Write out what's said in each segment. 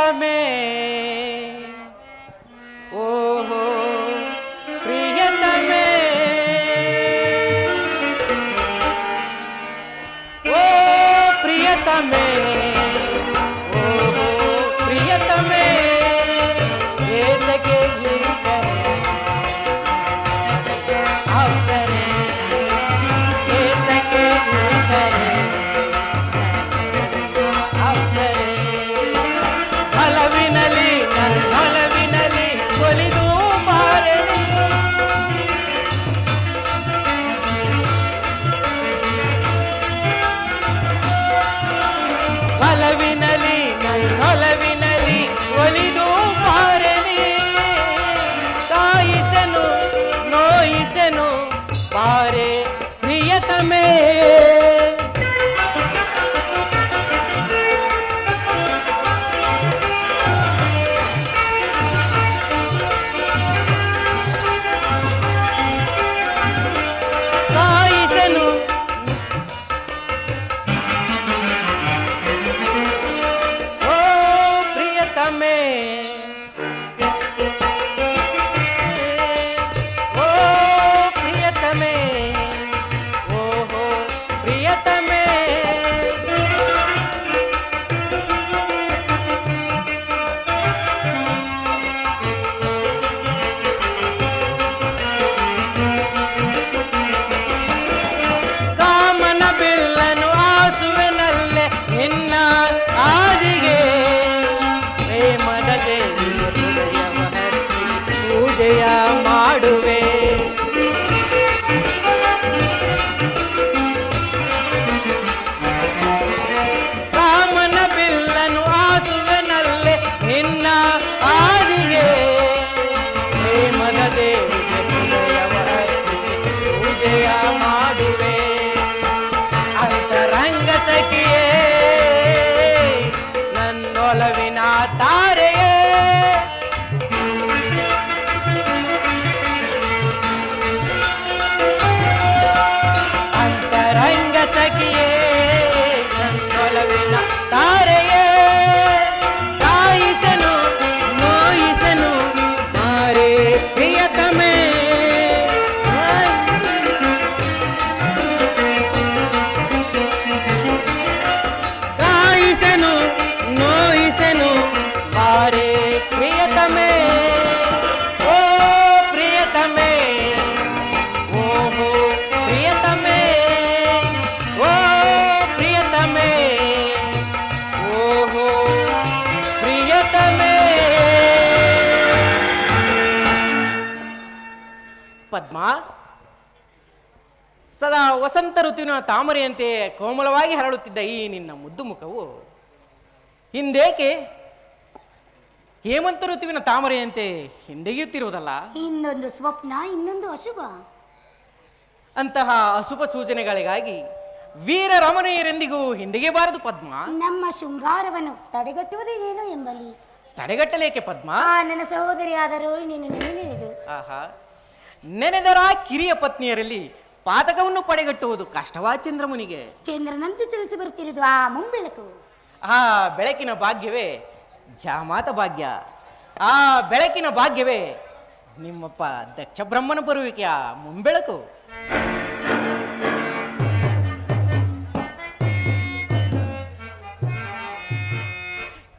ಪ್ರಿಯತಮೇ ಓಹೋ ಪ್ರಿಯತಮೇ ಓ ಪ್ರಿಯತಮೇ ಓಹೋ ಪ್ರಿಯತಮೇ ಏತಕ್ಕೆ ಆಪ್ತರೆ ಏತಕ್ಕೆ ಹಲವಿನಲಿ ಹಲವಿನಲಿ ಒಲಿದು ಮಾರಲಿ ಹಲವಿನಲಿ ಹಲವಿನಲಿ ಒಲಿದು ಮಾರಲಿ ಕಾಯಿಸನು ನೋಯಿಸನು ಪಾರೆ ಪ್ರಿಯತಮೇ ಮಾಡುವೆ ರಾಮನ ಬಿಲ್ಲನು ಆಸುವನಲ್ಲೇ ನಿನ್ನ ಆದಿಗೆ ಪ್ರೇಮದ ದೇವಿಗೆ ಪೂಜೆಯ ಮಾಡುವೆ ಅಂತರಂಗ ಸಖಿಯೇ ನನ್ನೊಲವಿನ ತಾರೆಯೇ ತಾರೆಯೇ ಕಾಯಿಸನು ನೋಯಿಸನು ಮಾರೇ ಪ್ರಿಯತಮೇ ಕಾಯಿಸನು ನೋಯಿಸನು ಮಾರೇ ಪ್ರಿಯತಮೇ ಓ ಪ್ರಿಯತಮೇ ಓಹೋ ಪ್ರಿಯತಮೇ ಓ ಪ್ರಿಯತಮೇ ಓಹೋ ಪ್ರಿಯತಮೇ ಪದ್ಮ ಸದಾ ವಸಂತ ಋತುವಿನ ತಾಮರೆಯಂತೆ ಕೋಮಲವಾಗಿ ಹರಡುತ್ತಿದ್ದ ಈ ನಿನ್ನ ಮುದ್ದು ಮುಖವು ಹಿಂದೇಕೆ ಹೇಮಂತ ಋತುವಿನ ತಾಮರೆಯಂತೆ ಹಿಂದೆಗೆಯುತ್ತಿರುವುದಲ್ಲ? ಇನ್ನೊಂದು ಸ್ವಪ್ನ, ಇನ್ನೊಂದು ಅಶುಭ. ಅಂತಹ ಅಶುಭ ಸೂಚನೆಗಳಿಗಾಗಿ ವೀರ ರಮಣೀಯರೆಂದಿಗೂ ಹಿಂದೆಗೆಬಾರದು ಪದ್ಮ. ನಮ್ಮ ಶೃಂಗಾರವನ್ನು ತಡೆಗಟ್ಟುವುದು ಏನು ಎಂಬಲ್ಲಿ ತಡೆಗಟ್ಟಲೇಕೆ ಪದ್ಮ? ನನ್ನ ಸಹೋದರಿಯಾದರೂ ನೀನು ನೆನೆದು ಆಹಾ ನೆನೆದರ ಕಿರಿಯ ಪತ್ನಿಯರಲ್ಲಿ ಪಾತಕವನ್ನು ಪಡೆಗಟ್ಟುವುದು ಕಷ್ಟವಾ ಚಂದ್ರಮುನಿಗೆ? ಚಂದ್ರನಂತೂ ಚಲಿಸಿ ಬರುತ್ತಿರುವುದು ಆ ಮುಂಬೆಳಕು. ಆ ಬೆಳಕಿನ ಭಾಗ್ಯವೇ ಜಾಮಾತ ಭಾಗ್ಯ. ಆ ಬೆಳಕಿನ ಭಾಗ್ಯವೇ ನಿಮ್ಮಪ್ಪ ದಕ್ಷ ಬ್ರಹ್ಮನ ಬರುವಿಕೆಯ ಮುಂಬೆಳಕು.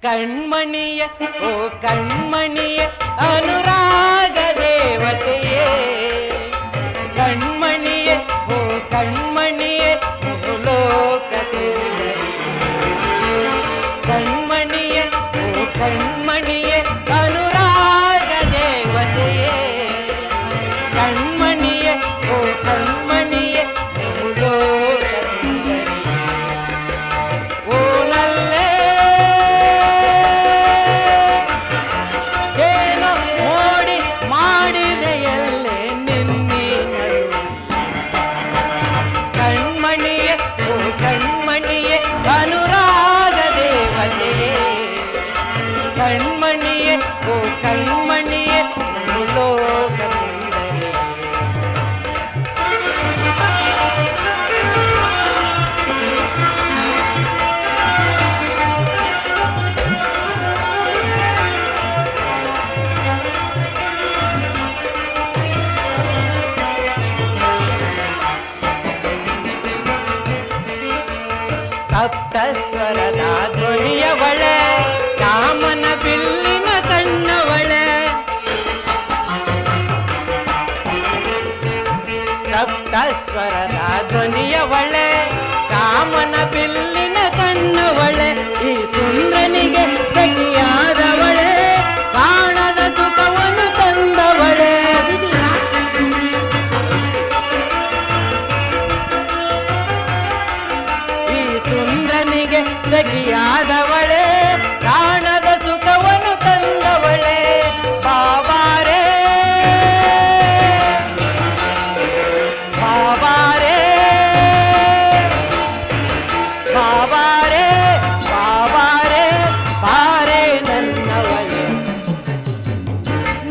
ಕಣ್ಮಣಿಯ ಓ ಕಣ್ಮಣಿಯ ಅನುರಾಗ ದೇವತೆಯೇ ಕಣ್ಮಣಿಯ ಓ ಕಣ್ಮಣಿಯ ಲೋಕ ಕಣ್ಮಣಿಯ ಓ ಕಣ್ಮಣಿಯ ಅನುರಾಗ ದೇವತೆಯೇ ಕಣ್ಮಣಿಯ ಓ ಕಣ್ಮಣಿಯ ಲೋಕ ಓ ನಲ್ಲೇ ಏನೋ ಸಪ್ತ ಸ್ವರದ ಧ್ವನಿಯವಳೆ, ಕಾಮನ ಬಿಲ್ಲಿನ ಕಣ್ಣವಳೆ. ಸಪ್ತ ಸ್ವರದ ಧ್ವನಿಯವಳೆ, ಕಾಮನ ಬಿಲ್ಲಿನ ಕಣ್ಣವಳೆ. ಈ ಸುಂದರನಿಗೆ ಸಖಿಯಾದವಳೆ, ಕಾಣದ ಸುಖವನ್ನು ತಂದವಳೆ. ಈ ಸುಂದರನಿಗೆ ಸಖಿಯಾದವಳೆ, ಕಾಣದ ಸುಖವನ್ನು ತಂದವಳೆ. ಬಾಬಾರೇ ಬಾಬಾರೇ ಬಾಬಾರೇ ಬಾಬಾರೇ ಬಾರೇ ನನ್ನವಳೆ.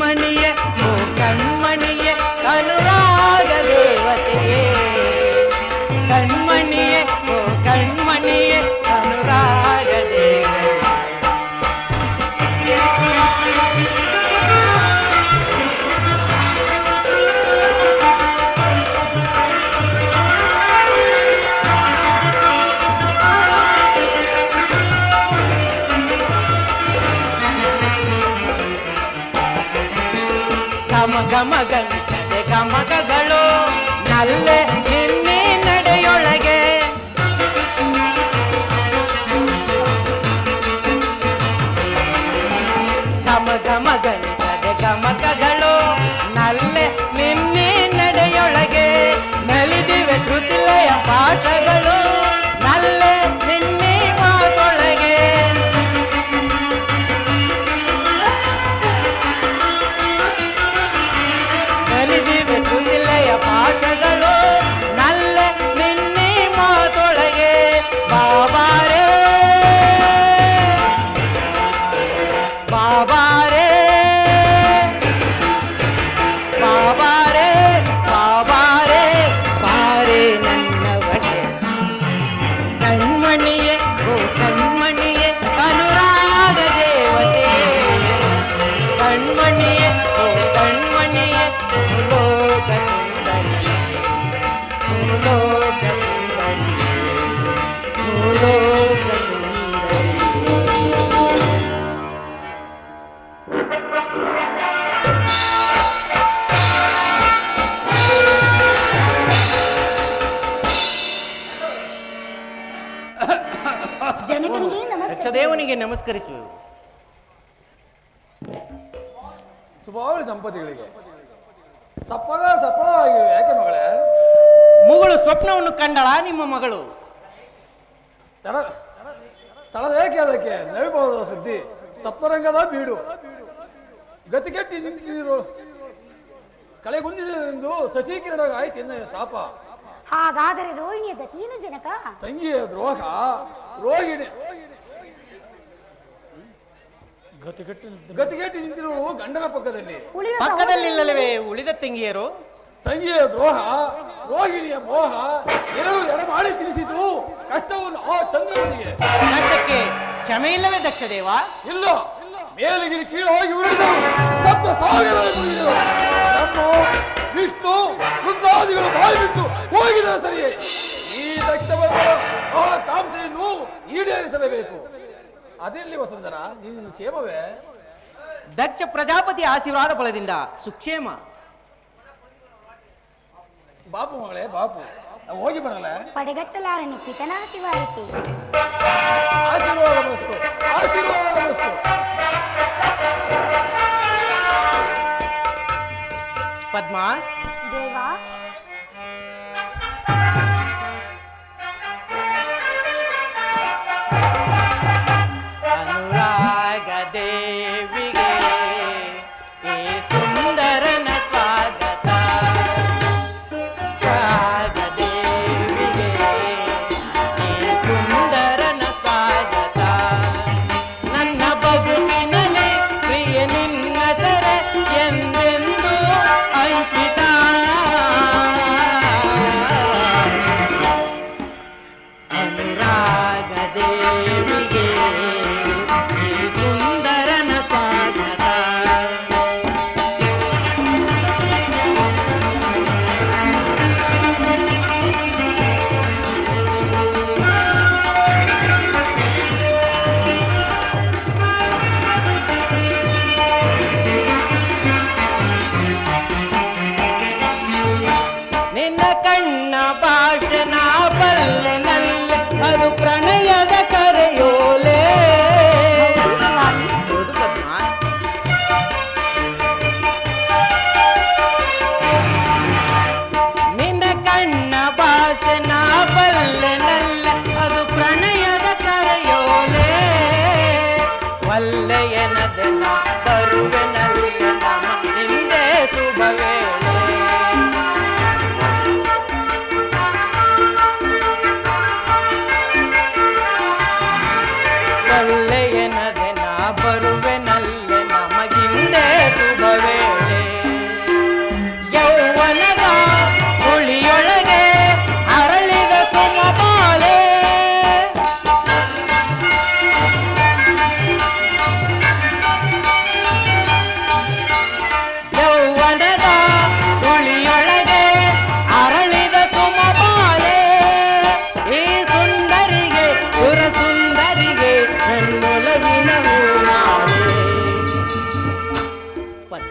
ಮಣಿಯೇ ಓ ಕಣ್ಮಣಿಯೇ ಅನುರಾಗ ದೇವತೆಯೇ, ಕಣ್ಮಣಿಯೇ ಓ ಕಣ್ಮಣಿಯೇ ಅನುರಾಗ ದೇವತೆ. ಗಮಗಮಗನಿಸದೆ ಗಮಗಗಳು ನಲ್ಲೆ ನಿನ್ನೆ ನಡೆಯೊಳಗೆ. ಗಮಗಮಗನಿಸದೆ ಗಮಗಗಳು ನಲ್ಲೆ ನಿನ್ನೆ ನಡೆಯೊಳಗೆ. ನಲಿದಿವೆ ಶ್ರುತಿಲಯ ಪಾಠಗಳು ನಲ್ಲೆ ನಿನ್ನೆ ಮಾತೊಳಗೆ. ನಲಿದಿವೆ ಶ್ರುತಿಲಯ ಪಾಠಗಳು ನಲ್ಲೆ ನಿನ್ನೆ ಮಾತೊಳಗೆ. ಬಾಬಾರೇ ಬಾಬಾರೇ ಬಾಬಾರೇ ಬಾಬಾರೇ ಬಾರೇ ನನ್ನವಳೆ. ಕಣ್ಮಣಿಯೇ ಓ ಕಣ್ಮಣಿಯೇ ಅನುರಾಗ ದೇವತೆ. ಕಣ್ಮಣಿಯೇ ಓ ಕಣ್ಮಣಿಯೇ ಲೋಕ ಸುಂದರಿ, ಲೋಕ ಸುಂದರಿ, ಲೋಕ ಸುಂದರಿ. ಜನಕನಿಗೆ ನಮಸ್ಕಾರ. ಯಕ್ಷದೇವನಿಗೆ ನಮಸ್ಕರಿಸುವೆವು. ಸುಭಾವಳಿ ದಂಪತಿಗಳಿಗೆ ಸಫಲವಾಗಿವೆ. ಯಾಕೆ ಮಗಳೇ? ಮುಗಳು ಸ್ವಪ್ನವನ್ನು ಕಂಡಳ ನಿಮ್ಮ ಮಗಳು? ತಳದೇಕೆ ಅದಕ್ಕೆ ನವಿಬಹುದ ಸುದ್ದಿ. ಸಪ್ತರಂಗದ ಬೀಡು ಗತಿಗೆಟ್ಟಿ ನಿಂತಿರು ಕಳೆಗುಂದಿದೆ ಎಂದು ಶಶಿಕಿರಣ ಆಯ್ತು ಎನ್ನ ಶಾಪ. ಹಾಗಾದರೆ ರೋಹಿಣಿಯ ಗತಿಯೇನು ಜನಕ? ತಂಗಿಯ ದ್ರೋಹ ರೋಹಿಣಿ ಗತಿಗೆಟ್ಟಿ ನಿಂತಿರುವ ಗಂಡನ ಪಕ್ಕದಲ್ಲಿ. ಉಳಿದ ಪಕ್ಕದಲ್ಲಿಲ್ಲವೇ ಉಳಿದ ತಂಗಿಯರು? ತಂಗಿಯ ದ್ರೋಹ ರೋಹಿಣಿಯ ಮೋಹ ಎರಡು ಎಡಮಾಡಿ ತಿಳಿಸಿತು ಕಷ್ಟವನ್ನು ಆ ಚಂದ್ರನಿಗೆ. ಕಷ್ಟಕ್ಕೆ ಕ್ಷಮೆ ಇಲ್ಲವೇ ದಕ್ಷದೇವ? ಇಲ್ಲ, ಮೇಲಗಿರಿ ಕೀಳು ಹೋಗಿ ಉಳಿದವು, ಸಪ್ತ ಸಾಗರ ಮುಗಿದವು. ನಮ್ಮ ವಿಷ್ಣು ರುದ್ರಾದಿಗಳು ಬಾಯಿ ಬಿಟ್ಟು ಹೋಗಿದರೆ ಸರಿಯೇ. ಈ ದಕ್ಷವನ್ನು ಆ ಕಾಂಸೆಯನ್ನು ಈಡೇರಿಸಲೇಬೇಕು. ಅದಿರಲಿ ವಸುಂಧರ, ನೀನು ಕ್ಷೇಮವೇ? ದಕ್ಷ ಪ್ರಜಾಪತಿ ಆಶೀರ್ವಾದ ಫಲದಿಂದ ಸುಕ್ಷೇಮ. ಬಾಪು ಮಗಳೇ ಬಾಪು, ನಾವು ಹೋಗಿ ಬರಲ್ಲ. ಪಡೆಗಟ್ಟಲಾರನು ಪಿತನಾಶಿವಾರಿಕೆ. ಆಶೀರ್ವಾದ ವಸ್ತು, ಆಶೀರ್ವಾದ ವಸ್ತು. ಪದ್ಮ ದೇವಾ ಅನುರಾಗ ದೇವಿಗೆ ಈ ಸುಂದರನ ಸ್ವಾಗತ. ರಾಗ ದೇವಿಗೆ ಈ ಸುಂದರನ ಸ್ವಾಗತ. ನನ್ನ ಬದುಕಿನಲ್ಲಿ ಪ್ರಿಯ ನಿನ್ನ ಸರ ಎಂದೆಂದು ಅಂಕಿತ.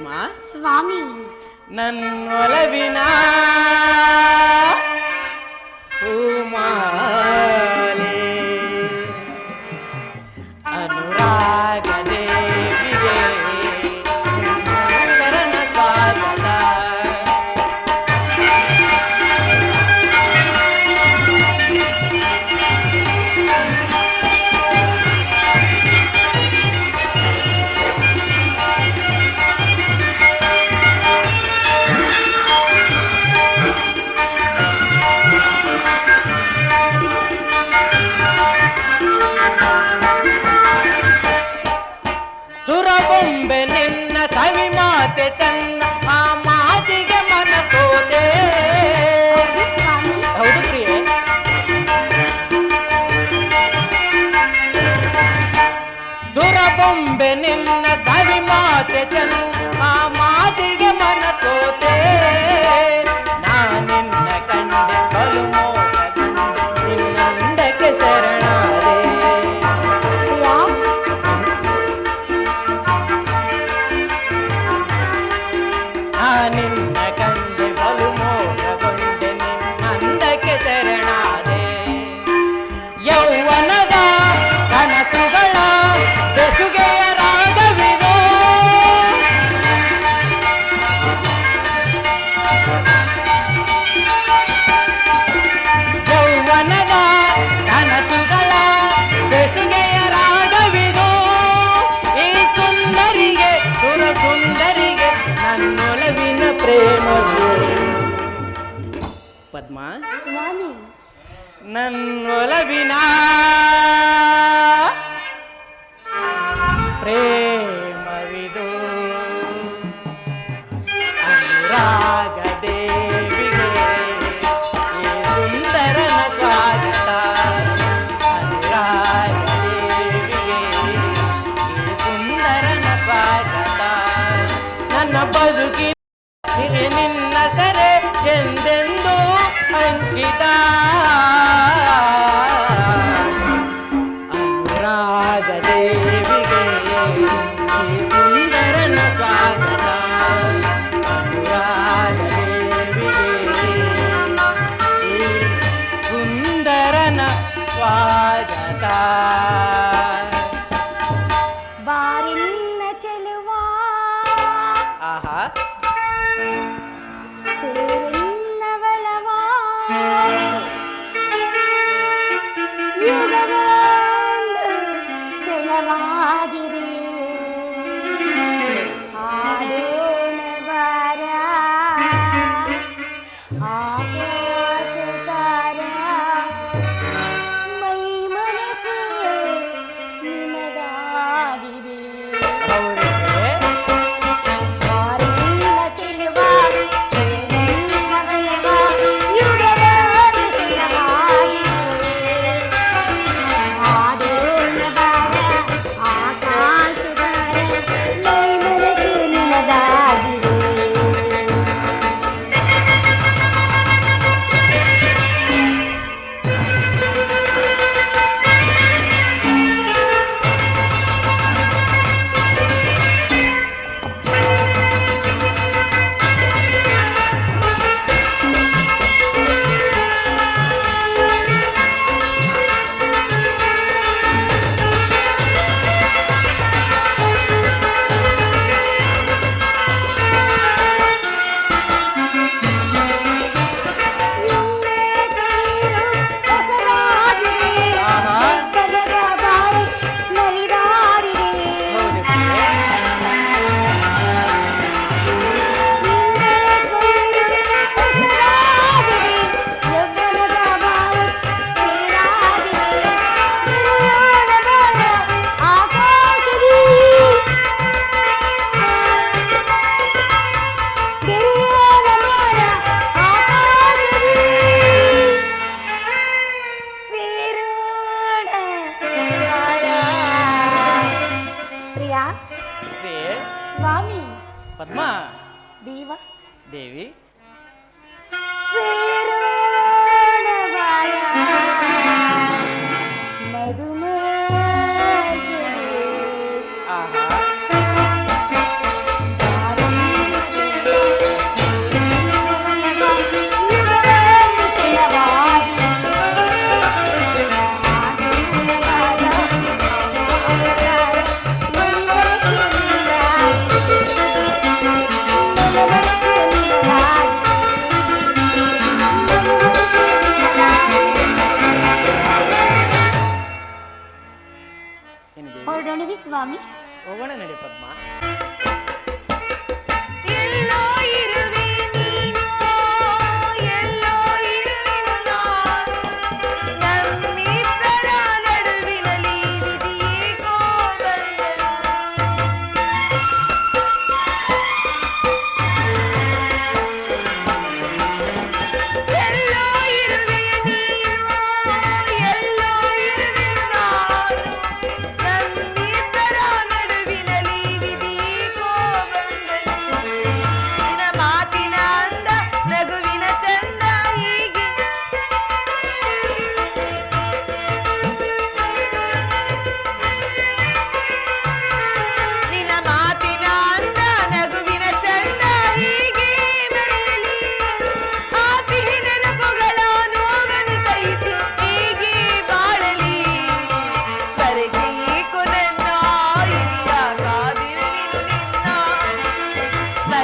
ಪದ್ಮ, ಸ್ವಾಮಿ, ನನ್ನೊಲವಿನ ಹೂಮಾಲೆ ಅನುರಾಗ ದೇವಿಗೆ ಶರಣ ಸ್ವಾಗತ. ಸುರಬೊಂಬೆ ನಿನ್ನ ಸವಿ ಮಾತೆ ಚನ್ನ, ಆ ಮಾತಿಗೆ ಮನಸೋದೆ. ಹೌದು ಪ್ರಿಯೆ, ಸುರಬೊಂಬೆ ನಿನ್ನ ಸವಿ ಮಾತೆ ಚನ್ನ, ಆ ಮಾತಿಗೆ ಮನಸೋದೆ. ನಾನಿನ್ನ ಕಂಡೆ ಬಲು ಮೋಹಗೊಂಡೆ, ನಿನ್ನಂದಕ್ಕೆ ಶರಣಾದೆ. ನಿನ್ನ ಕಂಡೆ ಬಲು ಮೋಹಗೊಂಡೆ, ನಿನ್ನಂದಕ್ಕೆ ಶರಣಾದೆ. ಯೌವನದ ಕನಸುಗಳ ಬೆಸುಗೆಯ ರಾಗವಿದು, ಯೌವನದ ಕನಸುಗಳ ಬೆಸುಗೆಯ ರಾಗವಿದು. ಈ ಸುಂದರಿಗೆ ಸುರ ಸುಂದರಿಗೆ ನನ್ನೊಲವಿನ ಪ್ರೇಮವು. ಪದ್ಮ, ಸ್ವಾಮಿ, ನನ್ನೊಲವಿನ ಪ್ರೇಮವಿದು. ಅನುರಾಗ ದೇವಿಗೆ ಈ ಸುಂದರನ ಸ್ವಾಗತ. ಅನುರಾಗ ದೇವಿಗೆ ಈ ಸುಂದರನ ಸ್ವಾಗತ. ನನ್ನ ಬದುಕಿ ನಿನ್ನ ಸರೆ ಎಂದೆಂದೂ ಅಂಕಿತ. ಅನುರಾಗ ದೇವಿಗೆ ಈ ಸುಂದರನ ಸ್ವಾಗತ. ಅನುರಾಗ ದೇವಿಗೆ ಈ ಸುಂದರನ ಸ್ವಾಗತ. ಬಾರಿನ್ನ ಚೆಲುವ, ಆಹಾ, ಸೇರಿನ್ನ ಬಲವ, ಯುಗವೊಂದು ಕ್ಷಣವಾಗಿದೆ. ಆಡೋಣ ಬಾರ ಆಕಾಶ ತಾರ, ಮೈ ಮನಸ್ಸು ನಿಮಗಾಗಿದೆ. ಹೌದೇ? ಬಾರಿನ್ನ ಚೆಲುವ, ಸೇರಿನ್ನ ಬಲವ, ಯುಗವೊಂದು ಕ್ಷಣವಾಗಿದೆ. ಆಡೋಣ ಬಾರ ಆಕಾಶ ತಾರ, ಮೈ ಮನಸ್ಸು ನಿಮಗಾಗಿದೆ. ಪದ್ಮ ದೇವ ದೇವಿ ಮಧುಮಯ ಆಹಾ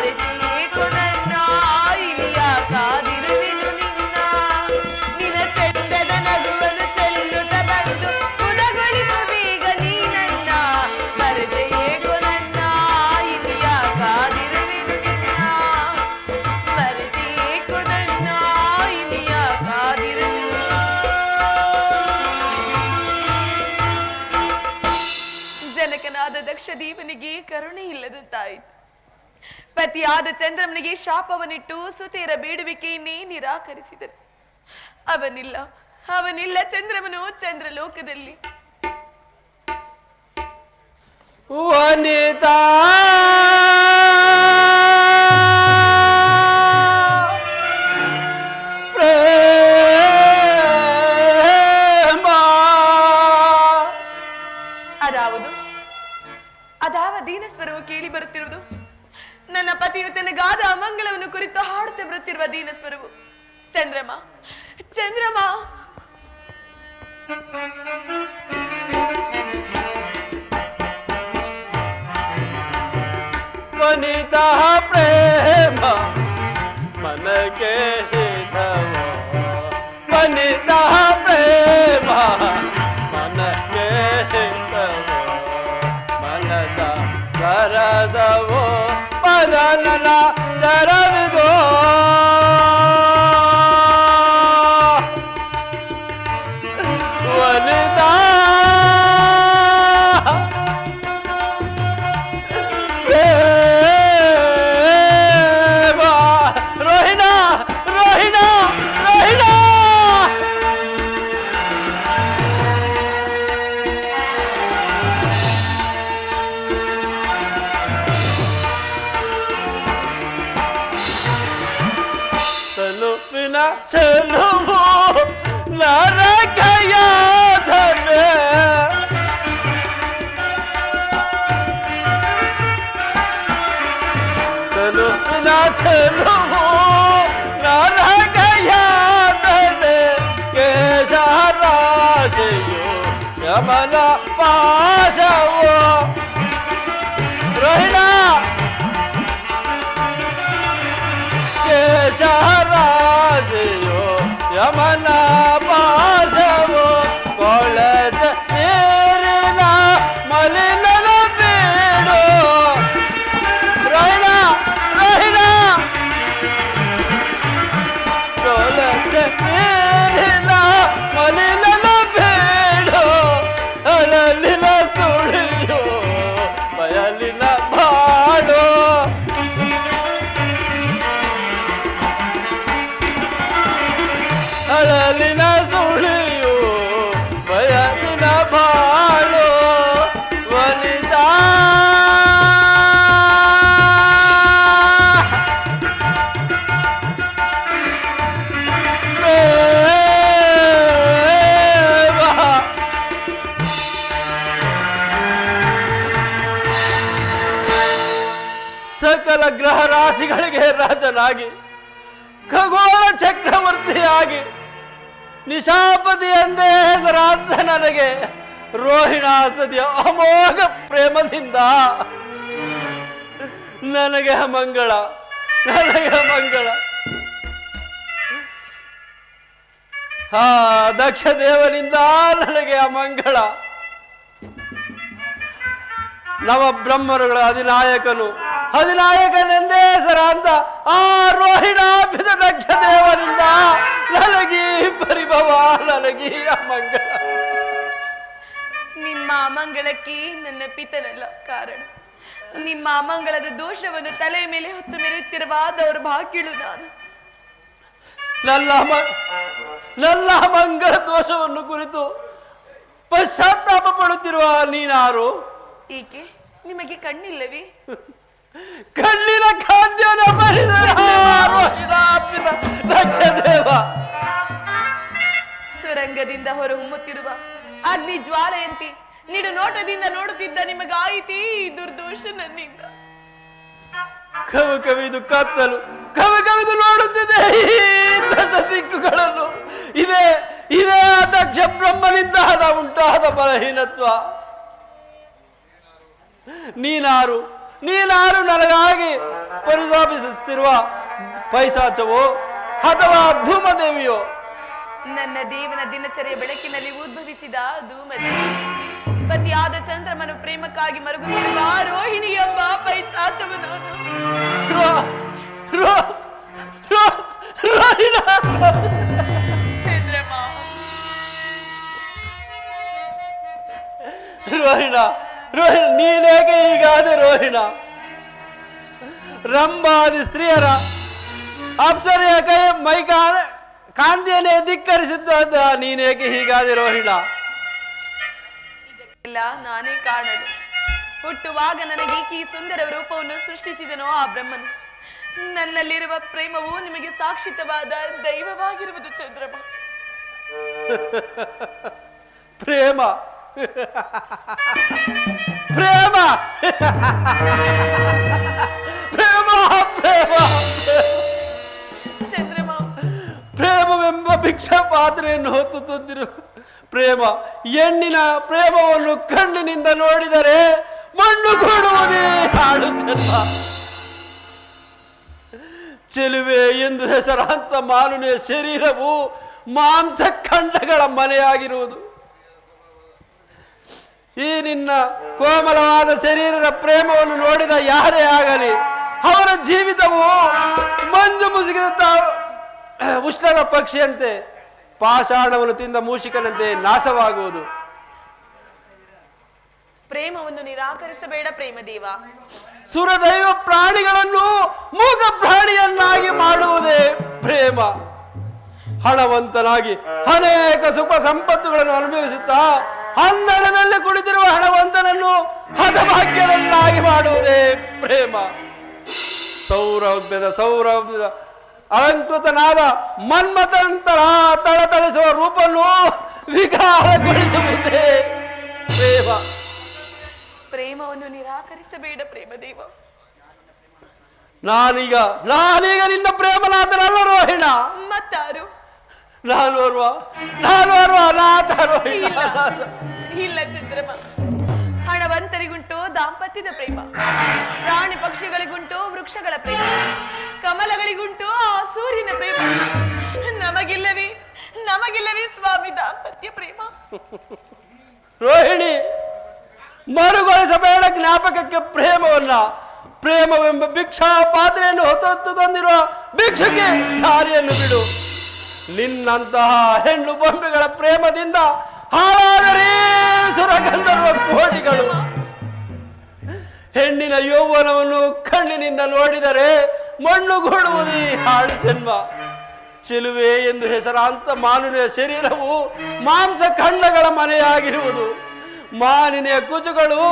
ಮರೆತೇಕೋ ನನ್ನ ಇಲಿಯ ಕಾದಿರುವೆನು ನಿನ್ನ ನಿನ ಚೆಂದದ ನಗುವನ್ನು ಚೆಲ್ಲುತ್ತ ಬಂದು ಮುದಗೊಳಿಸು ಬೇಗ ನೀ ನನ್ನ ಮರೆತೇಕೋ ನನ್ನ ಇಲಿಯ ಕಾದಿರುವೆನು ನಿನ್ನ ಮರೆತೇಕೋ ನನ್ನ ಇಲಿಯ ಕಾದಿರುವೆನು. ಜನಕನಾದ ದಕ್ಷದೇವನಿಗೆ ಕರುಣೆ ಇಲ್ಲದಂತಾಯಿತು. ಪತಿಯಾದ ಚಂದ್ರಮನಿಗೆ ಶಾಪವನ್ನಿಟ್ಟು ಸುತೆಯರ ಬೇಡುವಿಕೆಯನ್ನೇ ನಿರಾಕರಿಸಿದರು. ಅವನಿಲ್ಲ ಚಂದ್ರಮನು ಚಂದ್ರಲೋಕದಲ್ಲಿ. ವನಿತಾ ಅದಾವ ದೀನಸ್ವರವು ಕೇಳಿ ಬರುತ್ತಿರುವುದು. ನನ್ನ ಪತಿಯು ತನಗಾದ ಅಮಂಗಳವನ್ನು ಕುರಿತು ಹಾಡುತ್ತಾ ಬರುತ್ತಿರುವ ದೀನಸ್ವರವು. ಚಂದ್ರಮ ಚಂದ್ರಮ ವನಿತಾ ಪ್ರೇಮ ಮನಕ್ಕೆ ಹಿತವ ವನಿತಾ ಪ್ರೇಮ ಮನಕ್ಕೆ ಹಿತವ ಮನದ ಸರಸವೋ ಪರನನ ಚರವಿದೋ ವನಿತಾ ಚಲುವು ನರಕಯಾತನೆ ತಲುಪಿನ ಚಲುವು ನರಕಯಾತನೆ ಕೇಶರಾಶಿಯು ಯಮನ ಪಾಶವೋ ರೋಹಿಣ ಕೇಶರಾಶಿಯೋ ಯಮನ ಪಾಶವೋ ಕೊಳದ ನೀರಿನ ಮಲಿನನ ಬೀಡು ರೋಹಿಣ ರೋಹಿಣ ಕೊಳದ ನೀರಿನ ಮಲಿನನ ಬೀಡು ಅಳಲಿನ ಸುಳಿಯೋ ಬಯಲಿನ ಬಾಡೋ ಅಳಲಿನ ಸುಳಿಯೋ ಬಯಲಿನ ಬಾಳೋ ವನಿತಾ ಸಕಲ ಗ್ರಹ ರಾಶಿಗಳಿಗೆ ರಾಜನಾಗಿ ಖಗೋಳ ಚಕ್ರವರ್ತಿಯಾಗಿ ನಿಶಾಪತಿ ಎಂದೇ ಹೆಸರಾದ ನನಗೆ ರೋಹಿಣಾಸದಿಯ ಅಮೋಘ ಪ್ರೇಮದಿಂದ ನನಗೆ ಮಂಗಳ ಆ ದಕ್ಷ ದೇವನಿಂದ ನನಗೆ ಅಮಂಗಳ. ನವಬ್ರಹ್ಮರುಗಳ ಅಧಿನಾಯಕನೆಂದೇ ಹೆಸರಾದ ಆ ರೋಹಿಣಾಭಿದ ದಕ್ಷ ದೇವನಿಂದ ನನಗೀ ಪರಿಭವ ನನಗೀ ಅಮಂಗಳ. ನಿಮ್ಮ ಅಮಂಗಳಕ್ಕೆ ನನ್ನ ಪಿತನಲ್ಲ ಕಾರಣ. ನಿಮ್ಮ ಅಮಂಗಳದ ದೋಷವನ್ನು ತಲೆಯ ಮೇಲೆ ಹೊತ್ತು ಮೆರೆಯುತ್ತಿರುವ ದೌರ್ಭಾಗ್ಯಳು ನಾನು. ನನ್ನ ಅಮಂಗಳ ದೋಷವನ್ನು ಕುರಿತು ಪಶ್ಚಾತ್ತಾಪ ಪಡುತ್ತಿರುವ ನೀನಾರು? ಏಕೆ ನಿಮಗೆ ಕಣ್ಣಿಲ್ಲವೇ? ಕಣ್ಣಿನ ಖಾದ್ಯನ ದಕ್ಷದೇವ ಸುರಂಗದಿಂದ ಹೊರಹೊಮ್ಮುತ್ತಿರುವ ಅಗ್ನಿ ಜ್ವಾಲೆಯಂತೆ ನೀನು ನೋಟದಿಂದ ನೋಡುತ್ತಿದ್ದ ನಿಮಗಾಯಿತೇ ದುರ್ದೋಷ ನನ್ನಿಂದ. ಕವಿದು ಕತ್ತಲು ಕವಿದು ನೋಡುತ್ತಿದೆ ಈ ದಶ ದಿಕ್ಕುಗಳನ್ನು. ಇದೇ ದಕ್ಷ ಬ್ರಹ್ಮನಿಂದ ಉಂಟಾದ ಬಲಹೀನತ್ವ. ನೀನಾರು ನನಗಾಗಿ ಪರಿತಾಪಿಸುತ್ತಿರುವ ಪೈಸಾಚವೋ ಅಥವಾ ಧೂಮದೇವಿಯೋ? ನನ್ನ ದೇವನ ದಿನಚರಿಯ ಬೆಳಕಿನಲ್ಲಿ ಉದ್ಭವಿಸಿದ ಧೂಮದೇವಿ, ಪತಿಯಾದ ಚಂದ್ರಮನು ಪ್ರೇಮಕ್ಕಾಗಿ ಮರುಗುತ್ತಿರುವ ರೋಹಿಣಿ ಎಂಬ ಪೈಚಾಚವನು. ಚಂದ್ರಮ, ರೋಹಿಣ, ನೀನೇಗೆ ಹೀಗಾದೆ ರೋಹಿಣ? ರಂಭಾದಿ ಸ್ತ್ರೀಯರ ಅಪ್ಸರೆಯ ಕೈ ಕಾಂತಿಯನ್ನೇ ಧಿಕ್ಕರಿಸಿದ್ದ ನೀನೇಕೆ ಹೀಗಾದೆ ರೋಹಿಣ? ಇದಕ್ಕೆಲ್ಲ ನಾನೇ ಕಾಣಲು. ಹುಟ್ಟುವಾಗ ನನಗೆ ಈ ಸುಂದರ ರೂಪವನ್ನು ಸೃಷ್ಟಿಸಿದನೋ ಆ ಬ್ರಹ್ಮನು. ನನ್ನಲ್ಲಿರುವ ಪ್ರೇಮವು ನಿಮಗೆ ಸಾಕ್ಷಿತವಾದ ದೈವವಾಗಿರುವುದು ಚಂದ್ರಮ. ಪ್ರೇಮ ಪ್ರೇಮ ಪ್ರೇಮ ಪ್ರೇಮ ಚಂದ್ರಮ, ಪ್ರೇಮವೆಂಬ ಭಿಕ್ಷಾ ಪಾತ್ರೆಯನ್ನು ಹೊತ್ತು ತಂದಿರು ಪ್ರೇಮ. ಹೆಣ್ಣಿನ ಪ್ರೇಮವನ್ನು ಕಣ್ಣಿನಿಂದ ನೋಡಿದರೆ ಮಣ್ಣು ಕೊಡುವುದೇ ಹಾಡು ಚೆನ್ನ. ಚೆಲುವೆ ಎಂದು ಹೆಸರಾಂತ ಮಾನುನೆಯ ಶರೀರವು ಮಾಂಸ ಖಂಡಗಳ ಮನೆಯಾಗಿರುವುದು. ಈ ನಿನ್ನ ಕೋಮಲವಾದ ಶರೀರದ ಪ್ರೇಮವನ್ನು ನೋಡಿದ ಯಾರೇ ಆಗಲಿ ಅವರ ಜೀವಿತವು ಮಂಜು ಮುಸುಗಿದ ಉಷ್ಣದ ಪಕ್ಷಿಯಂತೆ, ಪಾಷಾಣವನ್ನು ತಿಂದ ಮೂಷಿಕನಂತೆ ನಾಶವಾಗುವುದು. ಪ್ರೇಮವನ್ನು ನಿರಾಕರಿಸಬೇಡ ಪ್ರೇಮದೇವ. ಸುರದೈವ ಪ್ರಾಣಿಗಳನ್ನು ಮೂಕ ಪ್ರಾಣಿಯನ್ನಾಗಿ ಮಾಡುವುದೇ ಪ್ರೇಮ. ಹಣವಂತನಾಗಿ ಅನೇಕ ಸುಖ ಸಂಪತ್ತುಗಳನ್ನು ಅನುಭವಿಸುತ್ತಾ ಅಂಧಣದಲ್ಲಿ ಕುಳಿತಿರುವ ಹಣವಂತನನ್ನು ಹತಭಾಗ್ಯರನ್ನಾಗಿ ಮಾಡುವುದೇ ಪ್ರೇಮ. ಸೌರಭ್ಯದ ಅಲಂಕೃತನಾದ ಮನ್ಮಥಂತರ ತಳತಳಿಸುವ ರೂಪನ್ನು ವಿಕಾರಗೊಳಿಸುವುದೇ ಪ್ರೇಮ. ಪ್ರೇಮವನ್ನು ನಿರಾಕರಿಸಬೇಡ ಪ್ರೇಮದೇವ. ನಾನೀಗ ನಿನ್ನ ಪ್ರೇಮನಾಥನಲ್ಲ ರೋಹಿಣ. ಮತ್ತಾರು? ನಾನು ಅನಾಥ ರೋಹಿಣ. ಇಲ್ಲ ಚಂದ್ರಮ, ಹಣವಂತರಿಗುಂಟು ದಾಂಪತ್ಯದ ಪ್ರೇಮ, ಪ್ರಾಣಿ ಪಕ್ಷಿಗಳಿಗುಂಟು ವೃಕ್ಷಗಳ ಪ್ರೇಮ, ಕಮಲಗಳಿಗುಂಟು ಆ ಸೂರ್ಯನ ಪ್ರೇಮ. ನಮಗಿಲ್ಲವೇ ಸ್ವಾಮಿ ದಾಂಪತ್ಯ ಪ್ರೇಮ? ರೋಹಿಣಿ, ಮರುಗೊಳಿಸಬೇಡ ಜ್ಞಾಪಕಕ್ಕೆ ಪ್ರೇಮವನ್ನ. ಪ್ರೇಮವೆಂಬ ಭಿಕ್ಷಾ ಪಾತ್ರೆಯನ್ನು ಹೊತ್ತು ತಂದಿರುವ ಭಿಕ್ಷುಗೆ ದಾರಿಯನ್ನು ಬಿಡು. ನಿನ್ನಂತಹ ಹೆಣ್ಣು ಬೊಂಬೆಗಳ ಪ್ರೇಮದಿಂದ ಹಾಳಾದರೆ ಸುರಗಂಧರ್ವ ಕೋಟಿಗಳು. ಹೆಣ್ಣಿನ ಯೌವನವನ್ನು ಕಣ್ಣಿನಿಂದ ನೋಡಿದರೆ ಮಣ್ಣುಗೂಡುವುದು ಈ ಹಾಳು ಜನ್ಮ. ಚೆಲುವೆ ಎಂದು ಹೆಸರಾಂತ ಮಾನುನೆಯ ಶರೀರವು ಮಾಂಸ ಖಂಡಗಳ ಮನೆಯಾಗಿರುವುದು. ಮಾನಿನೆಯ ಕುಚುಗಳು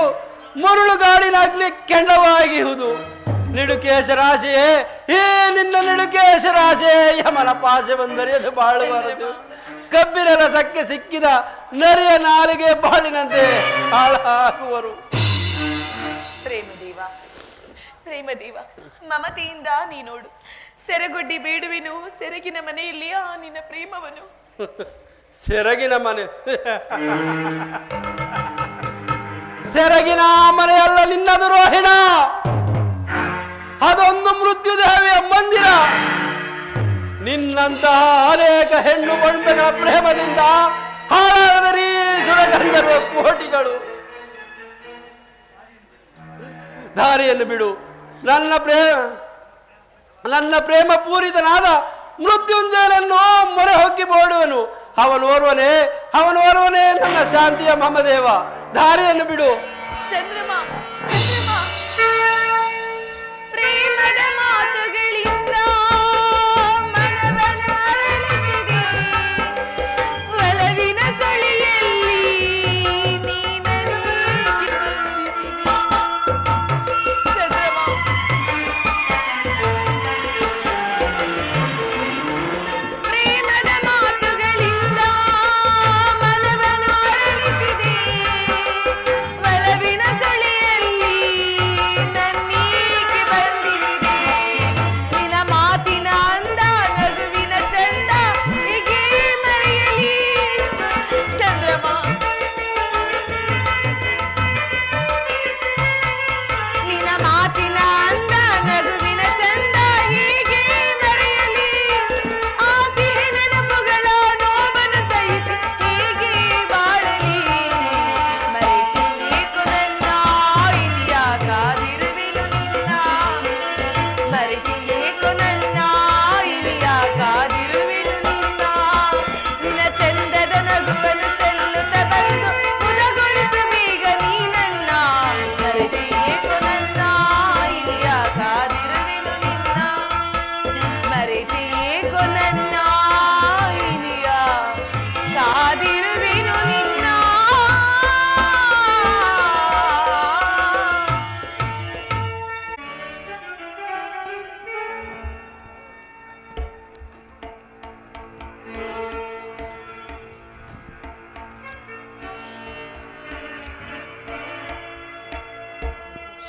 ಮುರುಳುಗಾಡಿನಾಗ್ಲಿ ಕೆಂಡವಾಗಿರುವುದು. ನಿಡುಕೇಶ ರಾಶಿಯೇ, ಈ ನಿನ್ನ ನಿಡುಕೇಶ ರಾಶಿಯೇ ಯಮನ ಪಾಶೆ ಬಂದರಿಯದು ಬಾಳುವರಸು. ಕಬ್ಬಿನ ರಸಕ್ಕೆ ಸಿಕ್ಕಿದ ನರಿಯ ನಾಲಿಗೆ ಬಾಳಿನಂತೆ ಹಾಳಾಗುವರು. ಪ್ರೇಮದೇವ, ಮಮತೆಯಿಂದ ನೀ ನೋಡು. ಸೆರಗೊಡ್ಡಿ ಬೇಡುವೆನು ಸೆರಗಿನ ಮನೆಯಲ್ಲಿ ಆ ನಿನ್ನ ಪ್ರೇಮವನು. ಸೆರಗಿನ ಮನೆ ಸೆರಗಿನ ಮನೆಯಲ್ಲ ನಿನ್ನದು ರೋಹಿಣ. ಅದೊಂದು ಮೃತ್ಯುದೇವಿಯ ಮಂದಿರ. ನಿನ್ನಂತಹ ಅನೇಕ ಹೆಣ್ಣು ಬೊಂಬೆಗಳ ಪ್ರೇಮದಿಂದ ಹಾಳಾದರಿ ಸುರಗಂಧರ್ವ ಕೋಟಿಗಳು. ದಾರಿಯನ್ನು ಬಿಡು. ನನ್ನ ಪ್ರೇಮ ಪೂರಿತನಾದ ಮೃತ್ಯುಂಜಯನನ್ನು ಮೊರೆ ಹೊಕ್ಕಿ ಬೋಡುವನು. ಅವನೋರ್ವನೇ ನನ್ನ ಶಾಂತಿಯ ಮಮದೇವ. ದಾರಿಯನ್ನು ಬಿಡು. ಚಂದ್ರಮ, ಪ್ರೇಮದ ಮಾತುಗಳಿಂದ ಮನವನ ಅರಳಿಸಿದೆ. ಒಲವಿನ ಸೊಳೆಯಲ್ಲಿ ನೀನನ್ನು ಬಂಧಿಸಿದೆ. ಚಂದ್ರಮ, ಪ್ರೇಮದ ಮಾತುಗಳಿಂದ ಮನವನ ಅರಳಿಸಿದೆ. ಒಲವಿನ ಸೊಳೆಯಲ್ಲಿ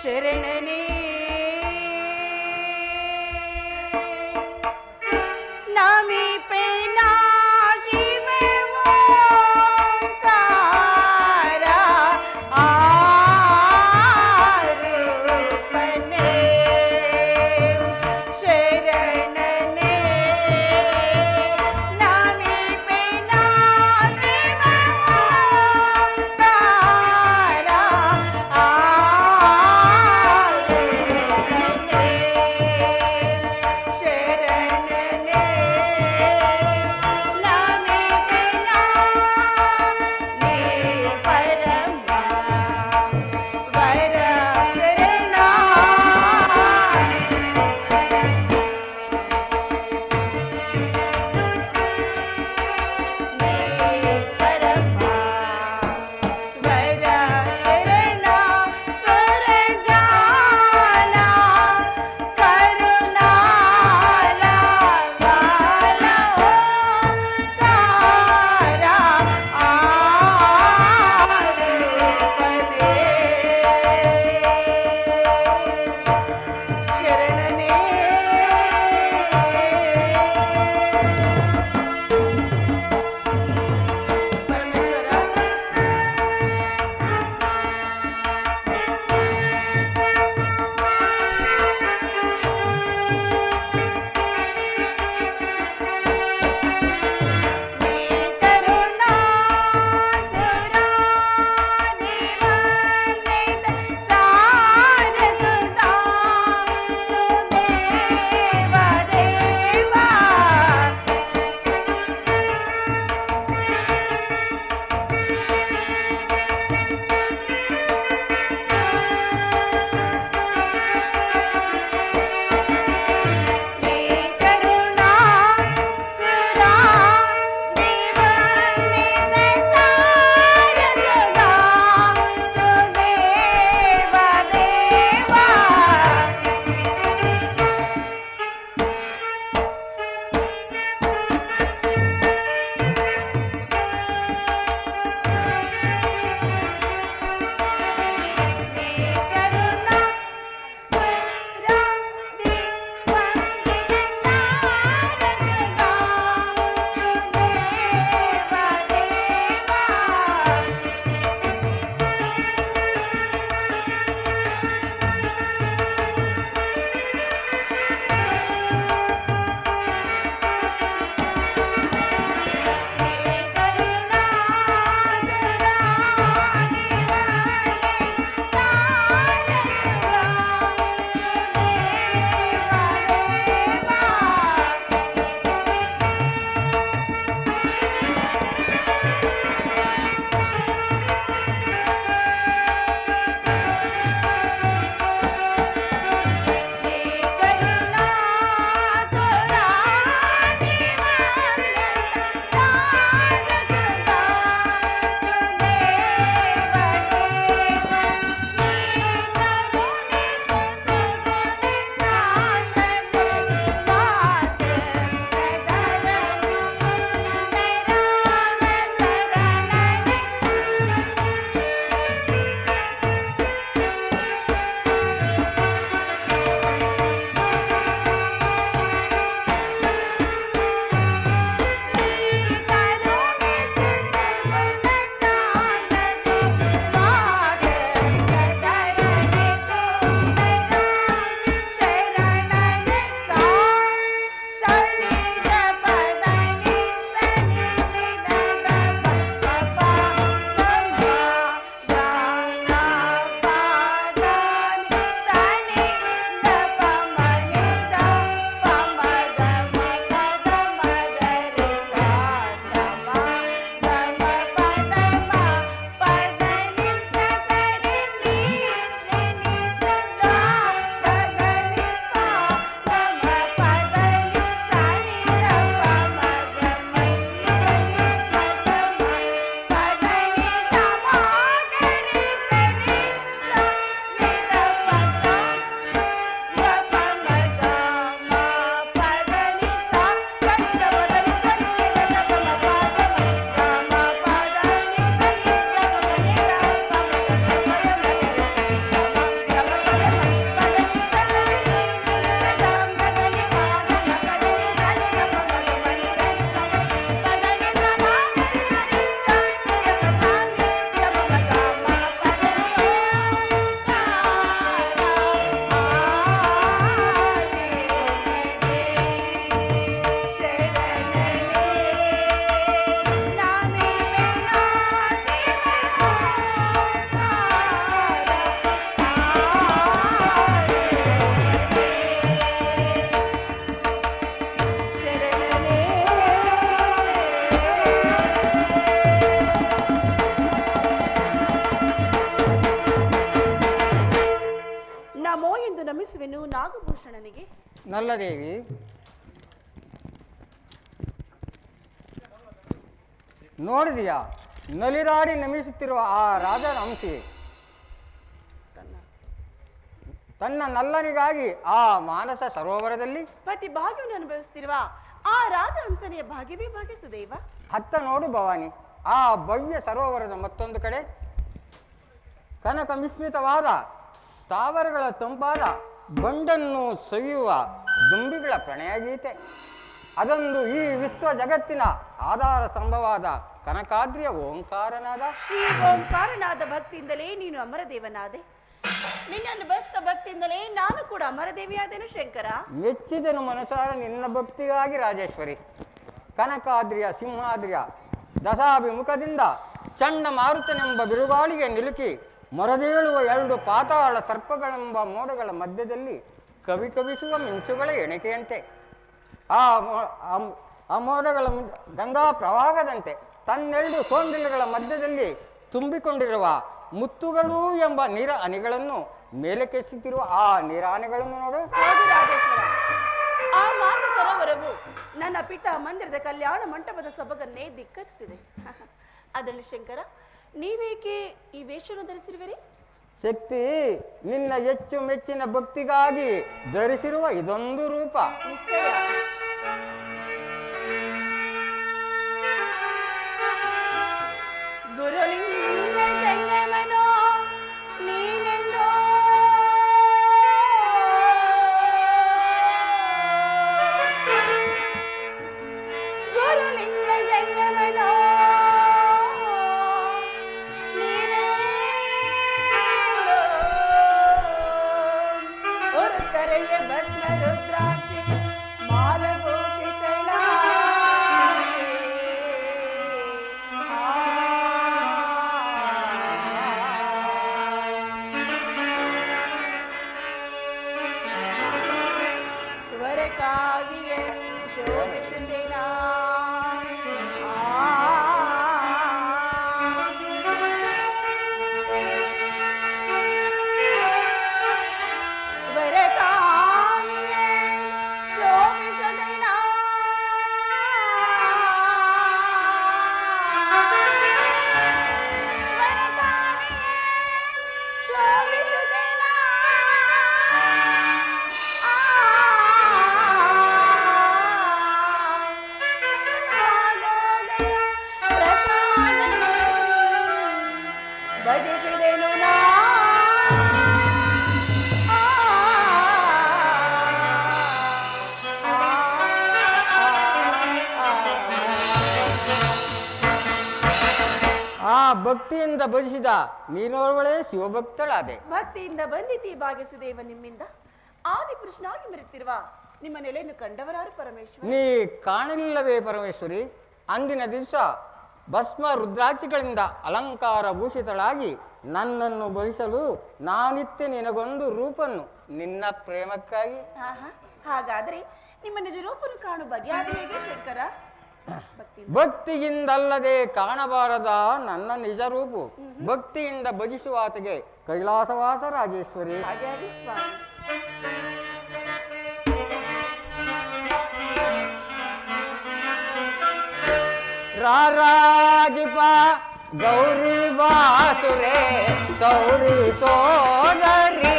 ಶರಣನೇ ನಮಿಪೆ ನಾ ಶಿವ ಓಂಕಾರ ಆರೂಪನೇ ಶರಣನೇ ನಮಿಪೆ ನಾ ಶಿವ ಓಂಕಾರ ಆರೂಪನೇ ನಲ್ಲದೇವಿ, ನೋಡಿದೆಯಾ ನಲಿದಾಡಿ ನಮಿಸುತ್ತಿರುವ ಆ ರಾಜನ ಅಂಶಿ ತನ್ನ ನಲ್ಲನಿಗಾಗಿ ಆ ಮಾನಸ ಸರೋವರದಲ್ಲಿ ಪತಿ ಭಾಗ್ಯವನ್ನು ಅನುಭವಿಸುತ್ತಿರುವ ಆ ರಾಜಹಂಸನೆಯ ಭಾಗ್ಯವೇ ಭಾಗ್ಯಸುದೇವ. ಅತ್ತ ನೋಡು ಭವಾನಿ, ಆ ಭವ್ಯ ಸರೋವರದ ಮತ್ತೊಂದು ಕಡೆ ಕನಕ ಮಿಶ್ರಿತವಾದ ಸ್ಥಾವರಗಳ ತಂಪಾದ ಬಂಡನ್ನು ಸವಿಯುವ ದುಂಬಿಗಳ ಪ್ರಣಯ ಗೀತೆ. ಅದೊಂದು ಈ ವಿಶ್ವ ಜಗತ್ತಿನ ಆಧಾರ ಸ್ತಂಭವಾದ ಕನಕಾದ್ರಿಯ ಓಂಕಾರನಾದ ಶ್ರೀ ಓಂಕಾರನಾದ ಭಕ್ತಿಯಿಂದಲೇ ನೀನು ಅಮರದೇವನಾದೆ. ನಿನ್ನನ್ನು ಬಸ್ತ ಭಕ್ತಿಯಿಂದಲೇ ನಾನು ಕೂಡ ಅಮರದೇವಿಯಾದೆನು ಶಂಕರ. ಮೆಚ್ಚಿದನು ಮನಸಾರ ನಿನ್ನ ಭಕ್ತಿಗಾಗಿ ರಾಜೇಶ್ವರಿ. ಕನಕಾದ್ರಿಯ ಸಿಂಹಾದ್ರಿಯ ದಶಾಭಿಮುಖದಿಂದ ಚಂಡಮಾರುತನೆಂಬ ಬಿರುಗಾಳಿಗೆ ನಿಲುಕಿ ಮೊರದೇಳುವ 2 ಪಾತಾಳ ಸರ್ಪಗಳೆಂಬ ಮೋಡಗಳ ಮಧ್ಯದಲ್ಲಿ ಕವಿಸುವ ಮಿಂಚುಗಳ ಎಣಿಕೆಯಂತೆ ಆ ಮೋಡಗಳ ಗಂಗಾ ಪ್ರವಾಹದಂತೆ ತನ್ನೆರಡು ಸೋಂದಿಲಗಳ ಮಧ್ಯದಲ್ಲಿ ತುಂಬಿಕೊಂಡಿರುವ ಮುತ್ತುಗಳು ಎಂಬ ನೀರ ಹನಿಗಳನ್ನು ಮೇಲಕ್ಕೆಸುತ್ತಿರುವ ಆ ನೀರಾನೆಗಳನ್ನು ನೋಡು. ಹೌದು ರಾಜೇಶ್ವರ, ಆ ಮಾಸ ಸರೋವರವು ನನ್ನ ಪಿತಾ ಮಂದಿರದ ಕಲ್ಯಾಣ ಮಂಟಪದ ಸೊಬಗನ್ನೇ ಧಿಕ್ಕರಿಸುತ್ತಿದೆ. ಅದರಲ್ಲಿ ಶಂಕರ, ನೀವೇಕೆ ಈ ವೇಷವನ್ನು ಧರಿಸಿರುವಿರಿ? ಶಕ್ತಿ ನಿನ್ನ ಹೆಚ್ಚು ಮೆಚ್ಚಿನ ಭಕ್ತಿಗಾಗಿ ಧರಿಸಿರುವ ಇದೊಂದು ರೂಪ. ನಿಶ್ಚಯ. ಗುರುಲಿಂಗ ಜಂಗಮನೋ ನೀನೆಂದೋ ಗುರುಲಿಂಗ ಜಂಗಮನೋ ನೀನೆಂದೋ ಉರುತ್ತರೆಯ ಭಸ್ಮ ರುದ್ರಾಕ್ಷಿ ಮಾಲಭೂಷಿತಳಾಗಿ ವರಕಾಗಿಯೇ ಶೋಭಿಸುತ್ತಿನ ವರಕಾಗಿಯೇ ಶೋಭಿಸುತ್ತಿನ ವರಕಾಗಿಯೇ ಶೋಭಿಸುತ್ತಿನ ಭಜಿಸಿದೆನು ನಾ ಆ ಭಕ್ತಿಯಿಂದ ಭಜಿಸಿದ ನೀನೋರ್ವಳೇ ಶಿವಭಕ್ತಳಾದೆ. ಭಕ್ತಿಯಿಂದ ಬಂದಿತಿ ಭಾಗ್ಯಸುದೇವ. ನಿಮ್ಮಿಂದ ಆದಿಪುರುಷನಾಗಿ ಮೆರೆತಿರುವ ನಿಮ್ಮ ನೆಲೆಯನ್ನು ಕಂಡವರಾರು ಪರಮೇಶ್ವರ. ನೀ ಕಾಣಲಿಲ್ಲವೇ ಪರಮೇಶ್ವರಿ? ಅಂದಿನ ದಿವಸ ಭಸ್ಮ ರುದ್ರಾಕ್ಷಿಗಳಿಂದ ಅಲಂಕಾರ ಭೂಷಿತಳಾಗಿ ನನ್ನನ್ನು ಭಜಿಸಲು ನಾನಿತ್ತೆ ನಿನಗೊಂದು ರೂಪನ್ನು ನಿನ್ನ ಪ್ರೇಮಕ್ಕಾಗಿ. ಆಹಾ, ಹಾಗಾದ್ರೆ ನಿಮ್ಮ ನಿಜ ರೂಪನ್ನು ಕಾಣು ಬಗೆ ಅದು ಹೇಗೆ ಶಂಕರ? ಭಕ್ತಿಯಿಂದಲ್ಲದೆ ಕಾಣಬಾರದ ನನ್ನ ನಿಜ ರೂಪು. ಭಕ್ತಿಯಿಂದ ಭಜಿಸುವಾತಗೆ ಕೈಲಾಸವಾಸ ರಾಜೇಶ್ವರಿ. ಹಾಗೆ ಆಗಲಿ ಸ್ವಾಮಿ. ರಾರಾಜಿಪ ಗೌರಿ ಬಾಸುರೆ ಸೌರಿ ಸೋದರಿ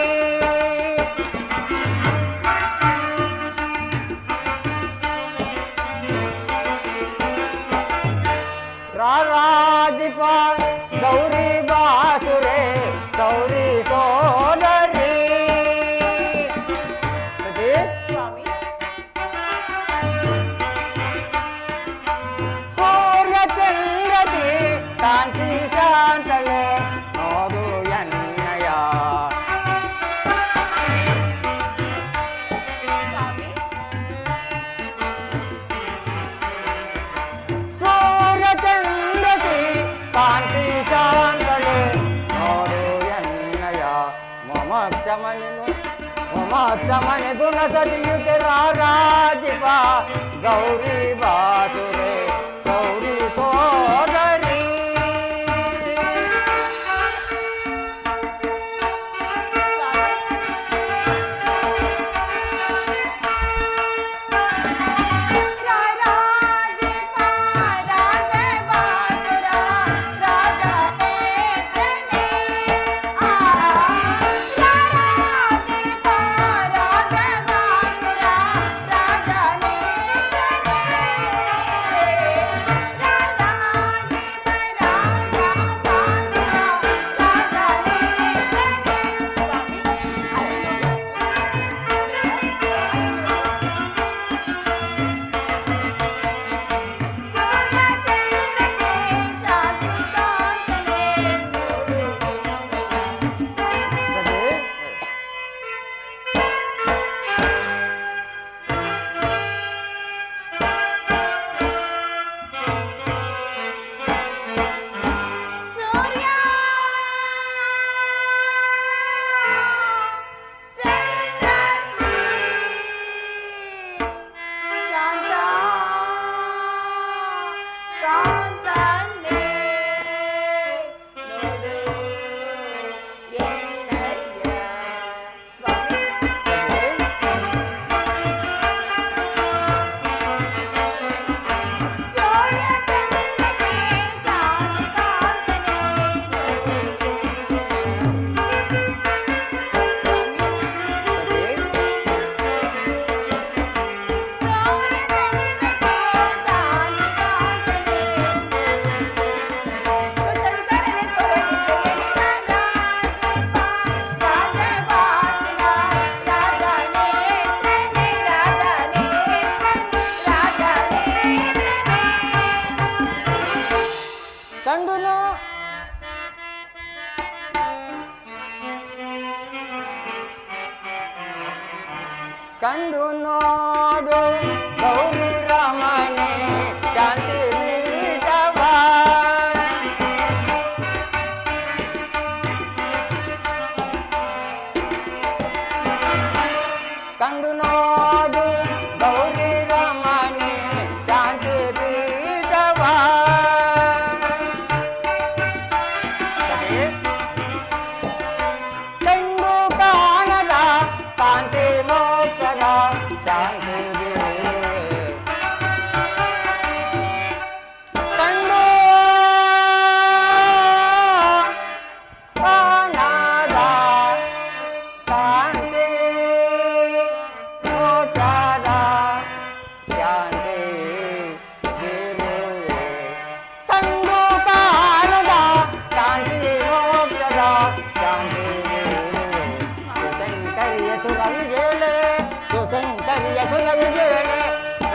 ರಾರಾಜಿಪ ಗೌರಿ ಬಾಸುರೆ ಸೌರಿ ಸೋದರಿ. ಸ್ವಾಮಿ, ಚಂದ್ರತಿ ಕಾಂತಿ ಶಾಂತಳೆ ನೋಡು ಎನ್ನಯ. ಸ್ವಾಮಿ, ಸೂರ್ಯ ಚಂದ್ರತಿ ಕಾಂತಿ ಶಾಂತಳೆ ನೋಡು ಎನ್ನಯ. ಮಮಚಮನೆ ಗುಣ ಸತಿಯುತೆ ರಾರಾಜಿಪ ಗೌರಿ ಬಾಸುರೆ ಸೌರಿ ಸೋದರಿ.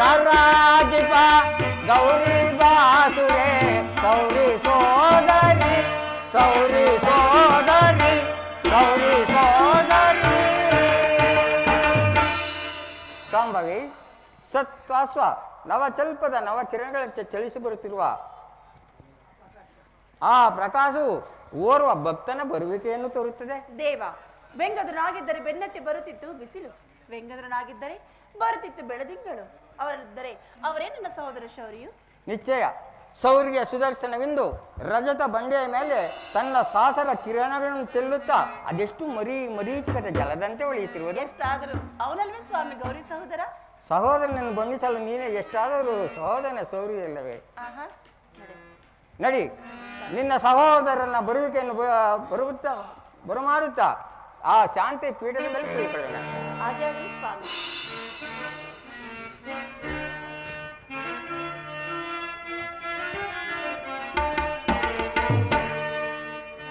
ರಾರಾಜಿಪ ಗೌರಿ ಬಾಸುರೆ ಸೌರಿ ಸೋದರಿ ಸೌರಿ ಸೋದರಿ ಸೌರಿ ಸೋದರಿ. ಸಂಭವಿ ಸತ್ವಾಸ್ವ ನವಚಲ್ಪದ ನವಕಿರಣಗಳಂತೆ ಚಲಿಸಿ ಬರುತ್ತಿರುವ ಆ ಪ್ರಕಾಶವು ಓರ್ವ ಭಕ್ತನ ಬರುವಿಕೆಯನ್ನು ತೋರುತ್ತದೆ. ದೇವ, ವೆಂಗದನಾಗಿದ್ದರೆ ಬೆನ್ನಟ್ಟಿ ಬರುತ್ತಿತ್ತು ಬಿಸಿಲು, ವೆಂಗದನಾಗಿದ್ದರೆ ಬರುತ್ತಿತ್ತು ಬೆಳದಿಂಗಳು. ಅವರಿದ್ದರೆ ಅವರೇ ನನ್ನ ಸಹೋದರ ಶೌರ್ಯು. ನಿಶ್ಚಯ ಶೌರ್ಯ ಸುದರ್ಶನವೆಂದು ರಜತ ಬಂಡೆಯ ಮೇಲೆ ತನ್ನ ಸಾಸರ ಕಿರಣಗಳನ್ನು ಚೆಲ್ಲುತ್ತಾ ಅದೆಷ್ಟು ಮರೀಚಿಕದ ಜಲದಂತೆ ಹೊಳೆಯುತ್ತಿರುವುದು. ಎಷ್ಟಾದರೂ ಅವನಲ್ವೇ ಸ್ವಾಮಿ ಗೌರಿ ಸಹೋದರ? ಸಹೋದರನನ್ನು ಬಣ್ಣಿಸಲು ನೀನೇ ಎಷ್ಟಾದರೂ ಸಹೋದರನ ಶೌರ್ಯ ಇಲ್ಲವೇ? ಆಹಾ, ನಡಿ, ನಿನ್ನ ಸಹೋದರನ ಬರುವಿಕೆಯನ್ನು ಬರಮಾಡುತ್ತಾ ಆ ಶಾಂತಿ ಪೀಠದ ಮೇಲೆ ಕುಳಿಕೊಳ್ಳೋಣ. ಹಾಗೆ ಆಗಲಿ ಸ್ವಾಮಿ.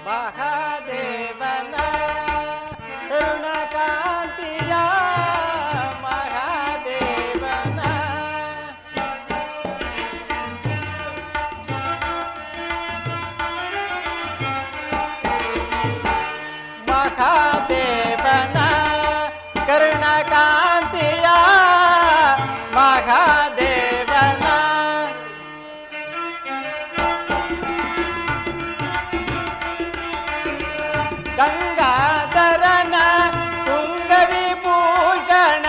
ಮಹಾದೇವನ ಕರುಣಕಾಂತಿಯ ಮಹಾದೇವನ ಮಹಾದೇವನ ಕರುಣಕಾಂತಿಯ ಮಹಾದೇವನ ಗಂಗಾಧರನ ತುಂಗವಿಭೂಷಣ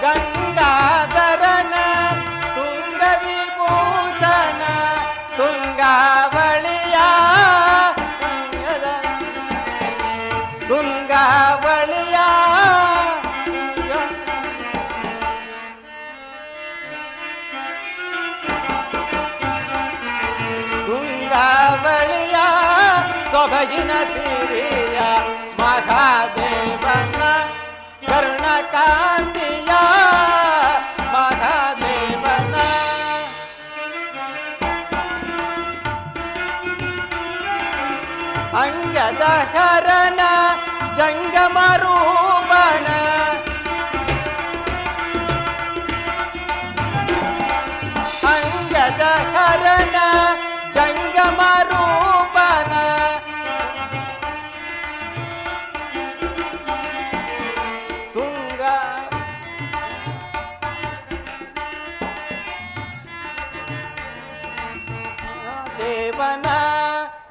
ಗಂಗಾಧರನ ತುಂಗವಿಭೂಷಣ ತುಂಗಾವಳಿಯ ತುಂಗಾವಳಿಯ ತುಂಗಾವಳಿಯ ಸೊಬಗಿನ ಸಿರಿಯ ಮಹಾದೇವನ ಕರುಣಕಾಂತಿಯ ಮಹಾದೇವನ ಅಂಗದಹರನ ಜಂಗಮರೂಪನ ಅಂಗದಹರನ ಜಂಗಮರೂಪನ ತುಂಗ ದೇವನ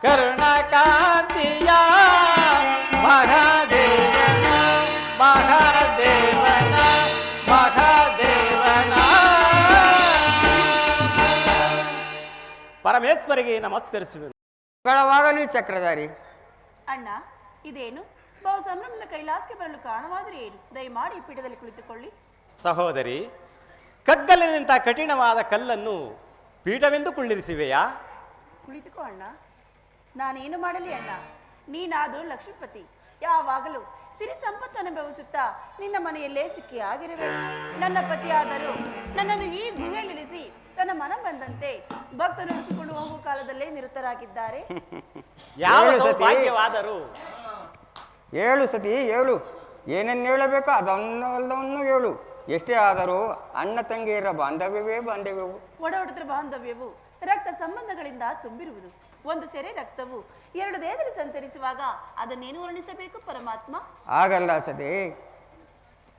ಕರುಣಕಾಂತಿಯ ಮಹಾದೇವನ ಮಹಾದೇವನ ಮಹಾದೇವನ. ಪರಮೇಶ್ವರಿಗೆ ನಮಸ್ಕರಿಸುವೆನು. ಮಂಗಳವಾಗಲಿ ಚಕ್ರಧಾರಿ. ಅಣ್ಣ, ಇದೇನು ಬಹು ಸಂಭ್ರಮದ ಕೈಲಾಸಕ್ಕೆ ಬರಲು ಕಾರಣವಾದರೆ ಏನು? ದಯಮಾಡಿ ಈ ಪೀಠದಲ್ಲಿ ಕುಳಿತುಕೊಳ್ಳಿ. ಸಹೋದರಿ, ಕಗ್ಗಲ್ಲಿನಿಂತ ಕಠಿಣವಾದ ಕಲ್ಲನ್ನು ಪೀಠವೆಂದು ಕುಳ್ಳಿರಿಸಿವೆಯಾ? ಕುಳಿತುಕೋ ಅಣ್ಣ. ನಾನೇನು ಮಾಡಲಿ ಅಣ್ಣ? ನೀನಾದರೂ ಲಕ್ಷ್ಮೀಪತಿ, ಯಾವಾಗಲೂ ಸಿರಿ ಸಂಪತ್ತು ಅನುಭವಿಸುತ್ತಾ ನಿನ್ನ ಮನೆಯಲ್ಲೇ ಸುಖಿಯಾಗಿರುವೆ. ನನ್ನ ಪತಿಯಾದರೂ ನನ್ನನ್ನು ಈ ಗುಹೆಯಲ್ಲಿರಿಸಿ ತನ್ನ ಮನ ಬಂದಂತೆ ಭಕ್ತರು ಹುಡುಕಿಕೊಂಡು ಹೋಗುವ ಕಾಲದಲ್ಲೇ ನಿರತರಾಗಿದ್ದಾರೆ. ಯಾವ ಸೌಭಾಗ್ಯವಾದರೂ ಏಳು ಸತಿ ಏಳು, ಏನನ್ನು ಹೇಳಬೇಕೋ ಅದನ್ನೆಲ್ಲವನ್ನು ಹೇಳು. ಎಷ್ಟೇ ಆದರೂ ಅಣ್ಣ ತಂಗಿಯರ ಬಾಂಧವ್ಯವೇ ಬಾಂಧವ್ಯವು. ಒಡೊಡದ್ರ ಬಾಂಧವ್ಯವು ರಕ್ತ ಸಂಬಂಧಗಳಿಂದ ತುಂಬಿರುವುದು. ಒಂದು ಸೆರೆ ರಕ್ತವು ಎರಡು ದೇಹದಲ್ಲಿ ಸಂಚರಿಸುವಾಗ ಅದನ್ನೇನು ವರ್ಣಿಸಬೇಕು ಪರಮಾತ್ಮ? ಆಗಲ್ಲ ಸತಿ.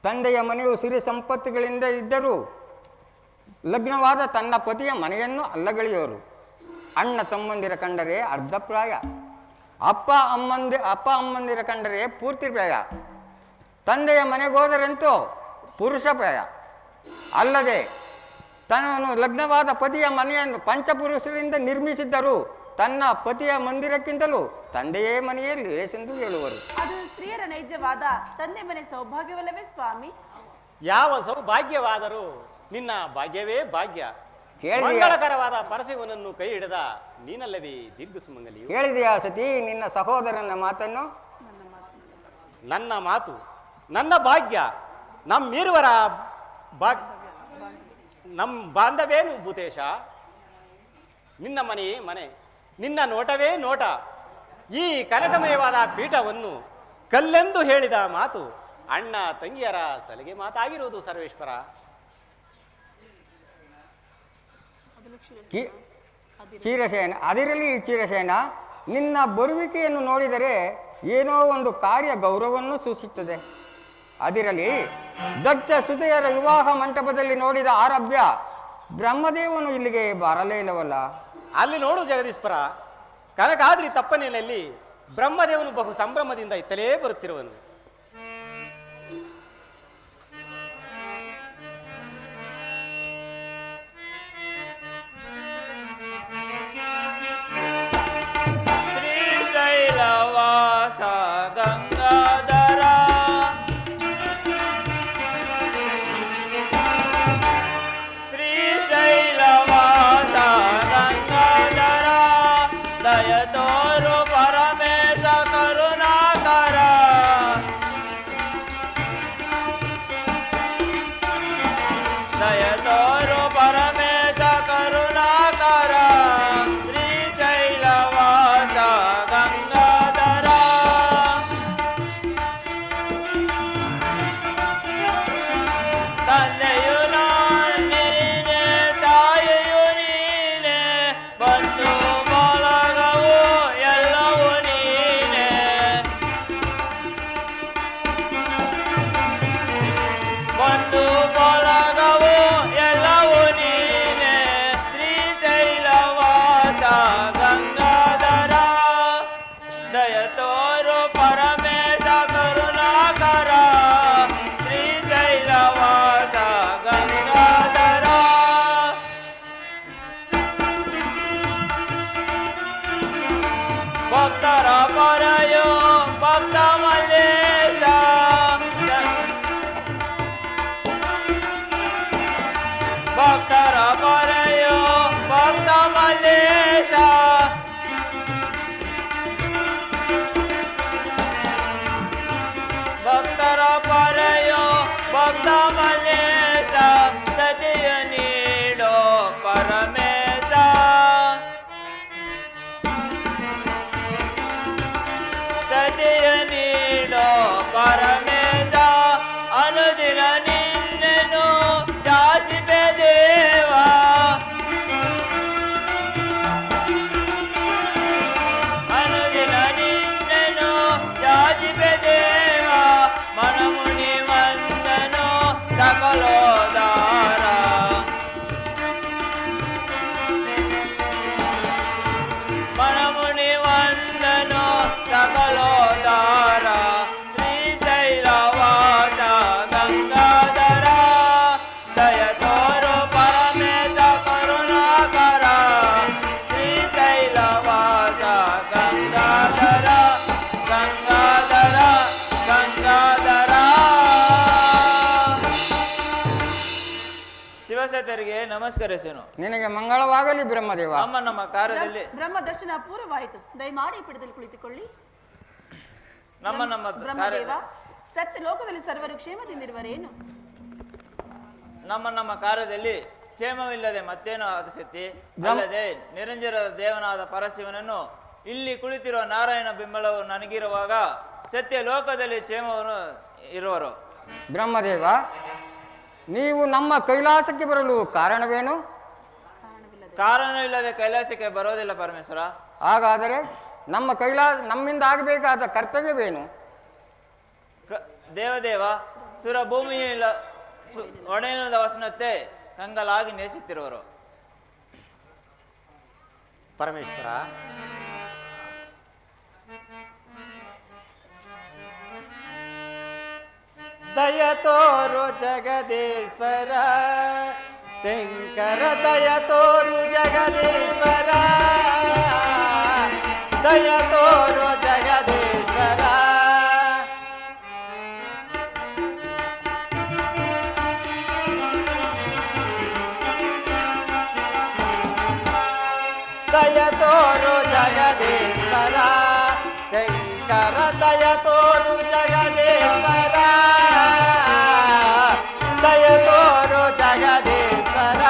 ತಂದೆಯ ಮನೆಯು ಸಿರಿ ಸಂಪತ್ತುಗಳಿಂದ ಇದ್ದರೂ ಲಗ್ನವಾದ ತನ್ನ ಪತಿಯ ಮನೆಯನ್ನು ಅಲ್ಲಗಳೆಯೋರು. ಅಣ್ಣ ತಮ್ಮಂದಿರ ಕಂಡರೆ ಅರ್ಧಪ್ರಾಯ, ಅಪ್ಪ ಅಮ್ಮಂದಿರ ಕಂಡರೆ ಪೂರ್ತಿ ಪ್ರಾಯ. ತಂದೆಯ ಮನೆಗೋದರಂತೂ ಪುರುಷ ಪ್ರಾಯ. ಅಲ್ಲದೆ ತನ್ನನ್ನು ಲಗ್ನವಾದ ಪತಿಯ ಮನೆಯನ್ನು ಪಂಚಪುರುಷರಿಂದ ನಿರ್ಮಿಸಿದ್ದರೂ ತನ್ನ ಪತಿಯ ಮಂದಿರಕ್ಕಿಂತಲೂ ತಂದೆಯೇ ಮನೆಯೇ ಲೇಸೆಂದು ಹೇಳುವರು. ಅದು ಸ್ತ್ರೀಯರ ನೈಜವಾದ ತಂದೆ ಮನೆ ಸೌಭಾಗ್ಯವಲ್ಲವೇ ಸ್ವಾಮಿ? ಯಾವ ಸೌಭಾಗ್ಯವಾದರೂ ನಿನ್ನ ಭಾಗ್ಯವೇ ಭಾಗ್ಯ. ಕೇಳಿದೆಯಾ? ಮಂಗಳಕರವಾದ ಪರಶಿವನನ್ನು ಕೈ ಹಿಡಿದ ನೀನಲ್ಲವೇ ದೀರ್ಘ ಸುಮಂಗಲಿಯು. ಕೇಳಿದೆಯಾ ಸತಿ ನಿನ್ನ ಸಹೋದರನ ಮಾತನ್ನು? ನನ್ನ ಮಾತು, ನನ್ನ ಭಾಗ್ಯ, ನಮ್ಮಿರುವರ ನಮ್ಮ ಬಾಂಧವೇನು ಭೂತೇಶ? ನಿನ್ನ ಮನೆಯೇ ಮನೆ, ನಿನ್ನ ನೋಟವೇ ನೋಟ. ಈ ಕನಕಮಯವಾದ ಪೀಠವನ್ನು ಕಲ್ಲೆಂದು ಹೇಳಿದ ಮಾತು ಅಣ್ಣ ತಂಗಿಯರ ಸಲಿಗೆ ಮಾತಾಗಿರುವುದು ಸರ್ವೇಶ್ವರ. ಚೀರಸೇನ, ಅದಿರಲಿ ಚೀರಸೇನ, ನಿನ್ನ ಬರುವಿಕೆಯನ್ನು ನೋಡಿದರೆ ಏನೋ ಒಂದು ಕಾರ್ಯ ಗೌರವವನ್ನು ಸೂಚಿಸುತ್ತದೆ. ಅದಿರಲಿ, ದಕ್ಷ ಸುತೆಯರ ವಿವಾಹ ಮಂಟಪದಲ್ಲಿ ನೋಡಿದ ಆರಭ್ಯ ಬ್ರಹ್ಮದೇವನು ಇಲ್ಲಿಗೆ ಬರಲೇ ಇಲ್ಲವಲ್ಲ? ಅಲ್ಲಿ ನೋಡು ಜಗದೀಶ್ವರ, ಕನಕಾದ್ರಿ ತಪ್ಪಲಿನಲ್ಲಿ ಬ್ರಹ್ಮದೇವನು ಬಹು ಸಂಭ್ರಮದಿಂದ ಇತ್ತಲೇ ಬರುತ್ತಿರುವನು. ಶ್ರೀಶೈಲವಾಸ ಗಂಗಾಧರ, ಶ್ರೀಶೈಲವಾಸ ಗಂಗಾಧರ, ದಯತೋರು ಪರಮೇಶ ಕರುಣಾಕರ, ದಯತೋರು ಪರಮೇಶ ಕರುಣಾಕರ, ಶ್ರೀಶೈಲವಾಸ ಗಂಗಾಧರ. ತಂದೆಯು ನೀನೆ, ತಾಯಿಯು ನೀನೆ, ಬಂಧು ಬಳಗವು ಎಲ್ಲವೂ ನೀನೆ, ಬಂಧು ಬಳಗವು ಎಲ್ಲವೂ ನೀನೆ, ಶ್ರೀಶೈಲವಾಸ ಗಂಗಾಧರ, ದಯತೋರು ಪರಮೇಶ ಕರುಣಾಕರ, ಶ್ರೀಶೈಲವಾಸ ಗಂಗಾಧರ. ಭಕ್ತರ ಪರಯೋ ಭಕ್ತ ಮಲ್ಲೇಶ, ಭಕ್ತರ ಪರಯೋ ಭಕ್ತ ಮಲ್ಲೇಶ, ಭಕ್ತರ ಪರಯೋ ಭಕ್ತ ಮಲ್ಲೇಶ, ಸತಿಯ ನೀಡೋ ಪರಮೇಶ, ಸತಿಯ ನೀಡೋ ಪರಮೇಶ, ಅನುದಿನ ನಿನ್ನನ್ನು ಜಾಚಿಪೆ ದೇವ, ಅನುದಿನ ನಿನ್ನನ್ನು ಜಾಚಿಪೆ ದೇವ, ಮನಮುನಿ ವಂದನೋ ಸಕಲೋದಾರ, ಮನಮುನಿ ವಂದನೋ ಸಕಲೋದಾರ, ಶ್ರೀಶೈಲವಾಸ ಗಂಗಾಧರ, ದಯತೋರು ಪರಮೇಶ ಕರುಣಾಕರ, ಶ್ರೀಶೈಲವಾಸ ಗಂಗಾಧರ, ಗಂಗಾಧರ, ಗಂಗಾಧರ. ಶಿವಸೇತರಿಗೆ ನಮಸ್ಕರಿಸೇನು. ನಿನಗೆ ಮಂಗಳವಾಗಲಿ ಬ್ರಹ್ಮದೇವ. ನಮ್ಮ ಕಾರ್ಯದಲ್ಲಿ ಬ್ರಹ್ಮ ದರ್ಶನ ಪೂರ್ವವಾಯಿತು. ದಯಮಾಡಿ ಈ ಪೀಠದಲ್ಲಿ ಕುಳಿತುಕೊಳ್ಳಿ. ನಮ್ಮ ಬ್ರಹ್ಮದೇವ, ಸತ್ಯ ಲೋಕದಲ್ಲಿ ಸರ್ವರು ಕ್ಷೇಮದಿಂದಿರುವರೇನು? ನಮ್ಮ ಕಾರ್ಯದಲ್ಲಿ ಕ್ಷೇಮವಿಲ್ಲದೆ ಮತ್ತೇನೋ ಆದಿಶಕ್ತಿ, ಅಲ್ಲದೆ ನಿರಂಜನ ದೇವನಾದ ಪರಶಿವನನ್ನು ಇಲ್ಲಿ ಕುಳಿತಿರುವ ನಾರಾಯಣ ಬಿಂಬಳವು ನನಗಿರುವಾಗ ಸತ್ಯ ಲೋಕದಲ್ಲಿ ಕ್ಷೇಮವನ್ನು ಇರುವರು. ಬ್ರಹ್ಮದೇವ, ನೀವು ನಮ್ಮ ಕೈಲಾಸಕ್ಕೆ ಬರಲು ಕಾರಣವೇನು? ಕಾರಣವಿಲ್ಲದೆ ಕೈಲಾಸಕ್ಕೆ ಬರೋದಿಲ್ಲ ಪರಮೇಶ್ವರ. ಹಾಗಾದರೆ ನಮ್ಮಿಂದ ಆಗಬೇಕಾದ ಕರ್ತವ್ಯವೇನು? ದೇವದೇವ, ಸುರ ಭೂಮಿಯ ಒಡೆಯನದ ವಸನತೆ ಕಂಗಲಾಗಿ ನೇಸುತ್ತಿರುವರು. ಪರಮೇಶ್ವರ, ದಯತೋರು ಜಗದೀಶ್ವರ, ಶಂಕರ ದಯತೋರು ಜಗದೀಶ್ವರ, ದಯತೋರು ಜಗದೀಶ್ವರ, ದಯತೋರು ಜಗದೀಶ್ವರ, ಶಂಕರ ದಯತೋರು ಜಗದೀಶ್ವರ, ದಯತೋರು ಜಗದೀಶ್ವರ.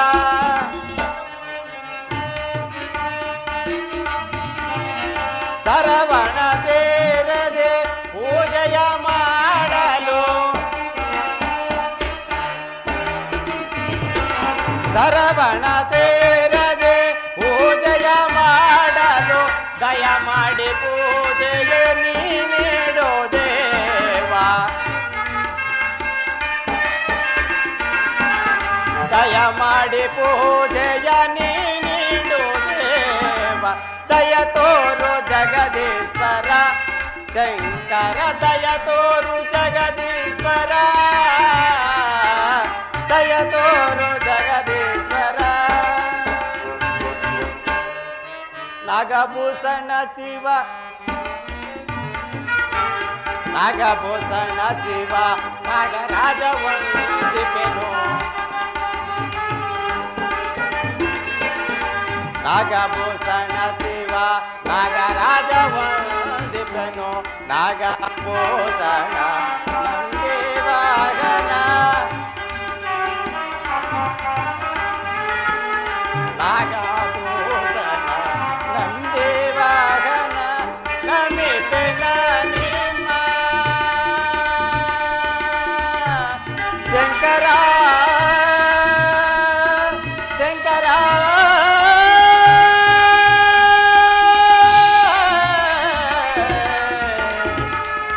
ಸರವಣ ಸೇರದೆ ಪೂಜೆಯ ಸರವಣ ಸೇರದೆ ಪೂಜೆಯ ಮಾಡಲು ದಯ ಮಾಡಿ ಪೂಜೆಗೆ ನೀಡೋ ದೇವ. ದಯ ಮಾಡಿ ಪೂಜೆಯ ನೀಡು ದೇವ. ದಯ ತೋರು ಜಗದೀಶ್ವರ ಶಂಕರ. ದಯ ತೋರು ಜಗದೀಶ್ವರ. ದಯ ತೋರು ಜಗದೀಶ್ವರ. ನಾಗಭೂಷಣ ಶಿವ ನಾಗಭೂಷಣ ಶಿವ ನಾಗರಾಜ ವಂದಿಪೆನು. ನಾಗಭೂಷಣ ಶಿವ ನಾಗರಾಜ ವಂದಿಪೆನು. ನಾಗಭೂಷಣ ನಂದಿವಾಗನ. ನಾಗಭೂಷಣ ನಂದಿವಾಗನ. ನಮಿಪೆನ ನಿಮ್ಮ ಶಂಕರ ಶಂಕರ.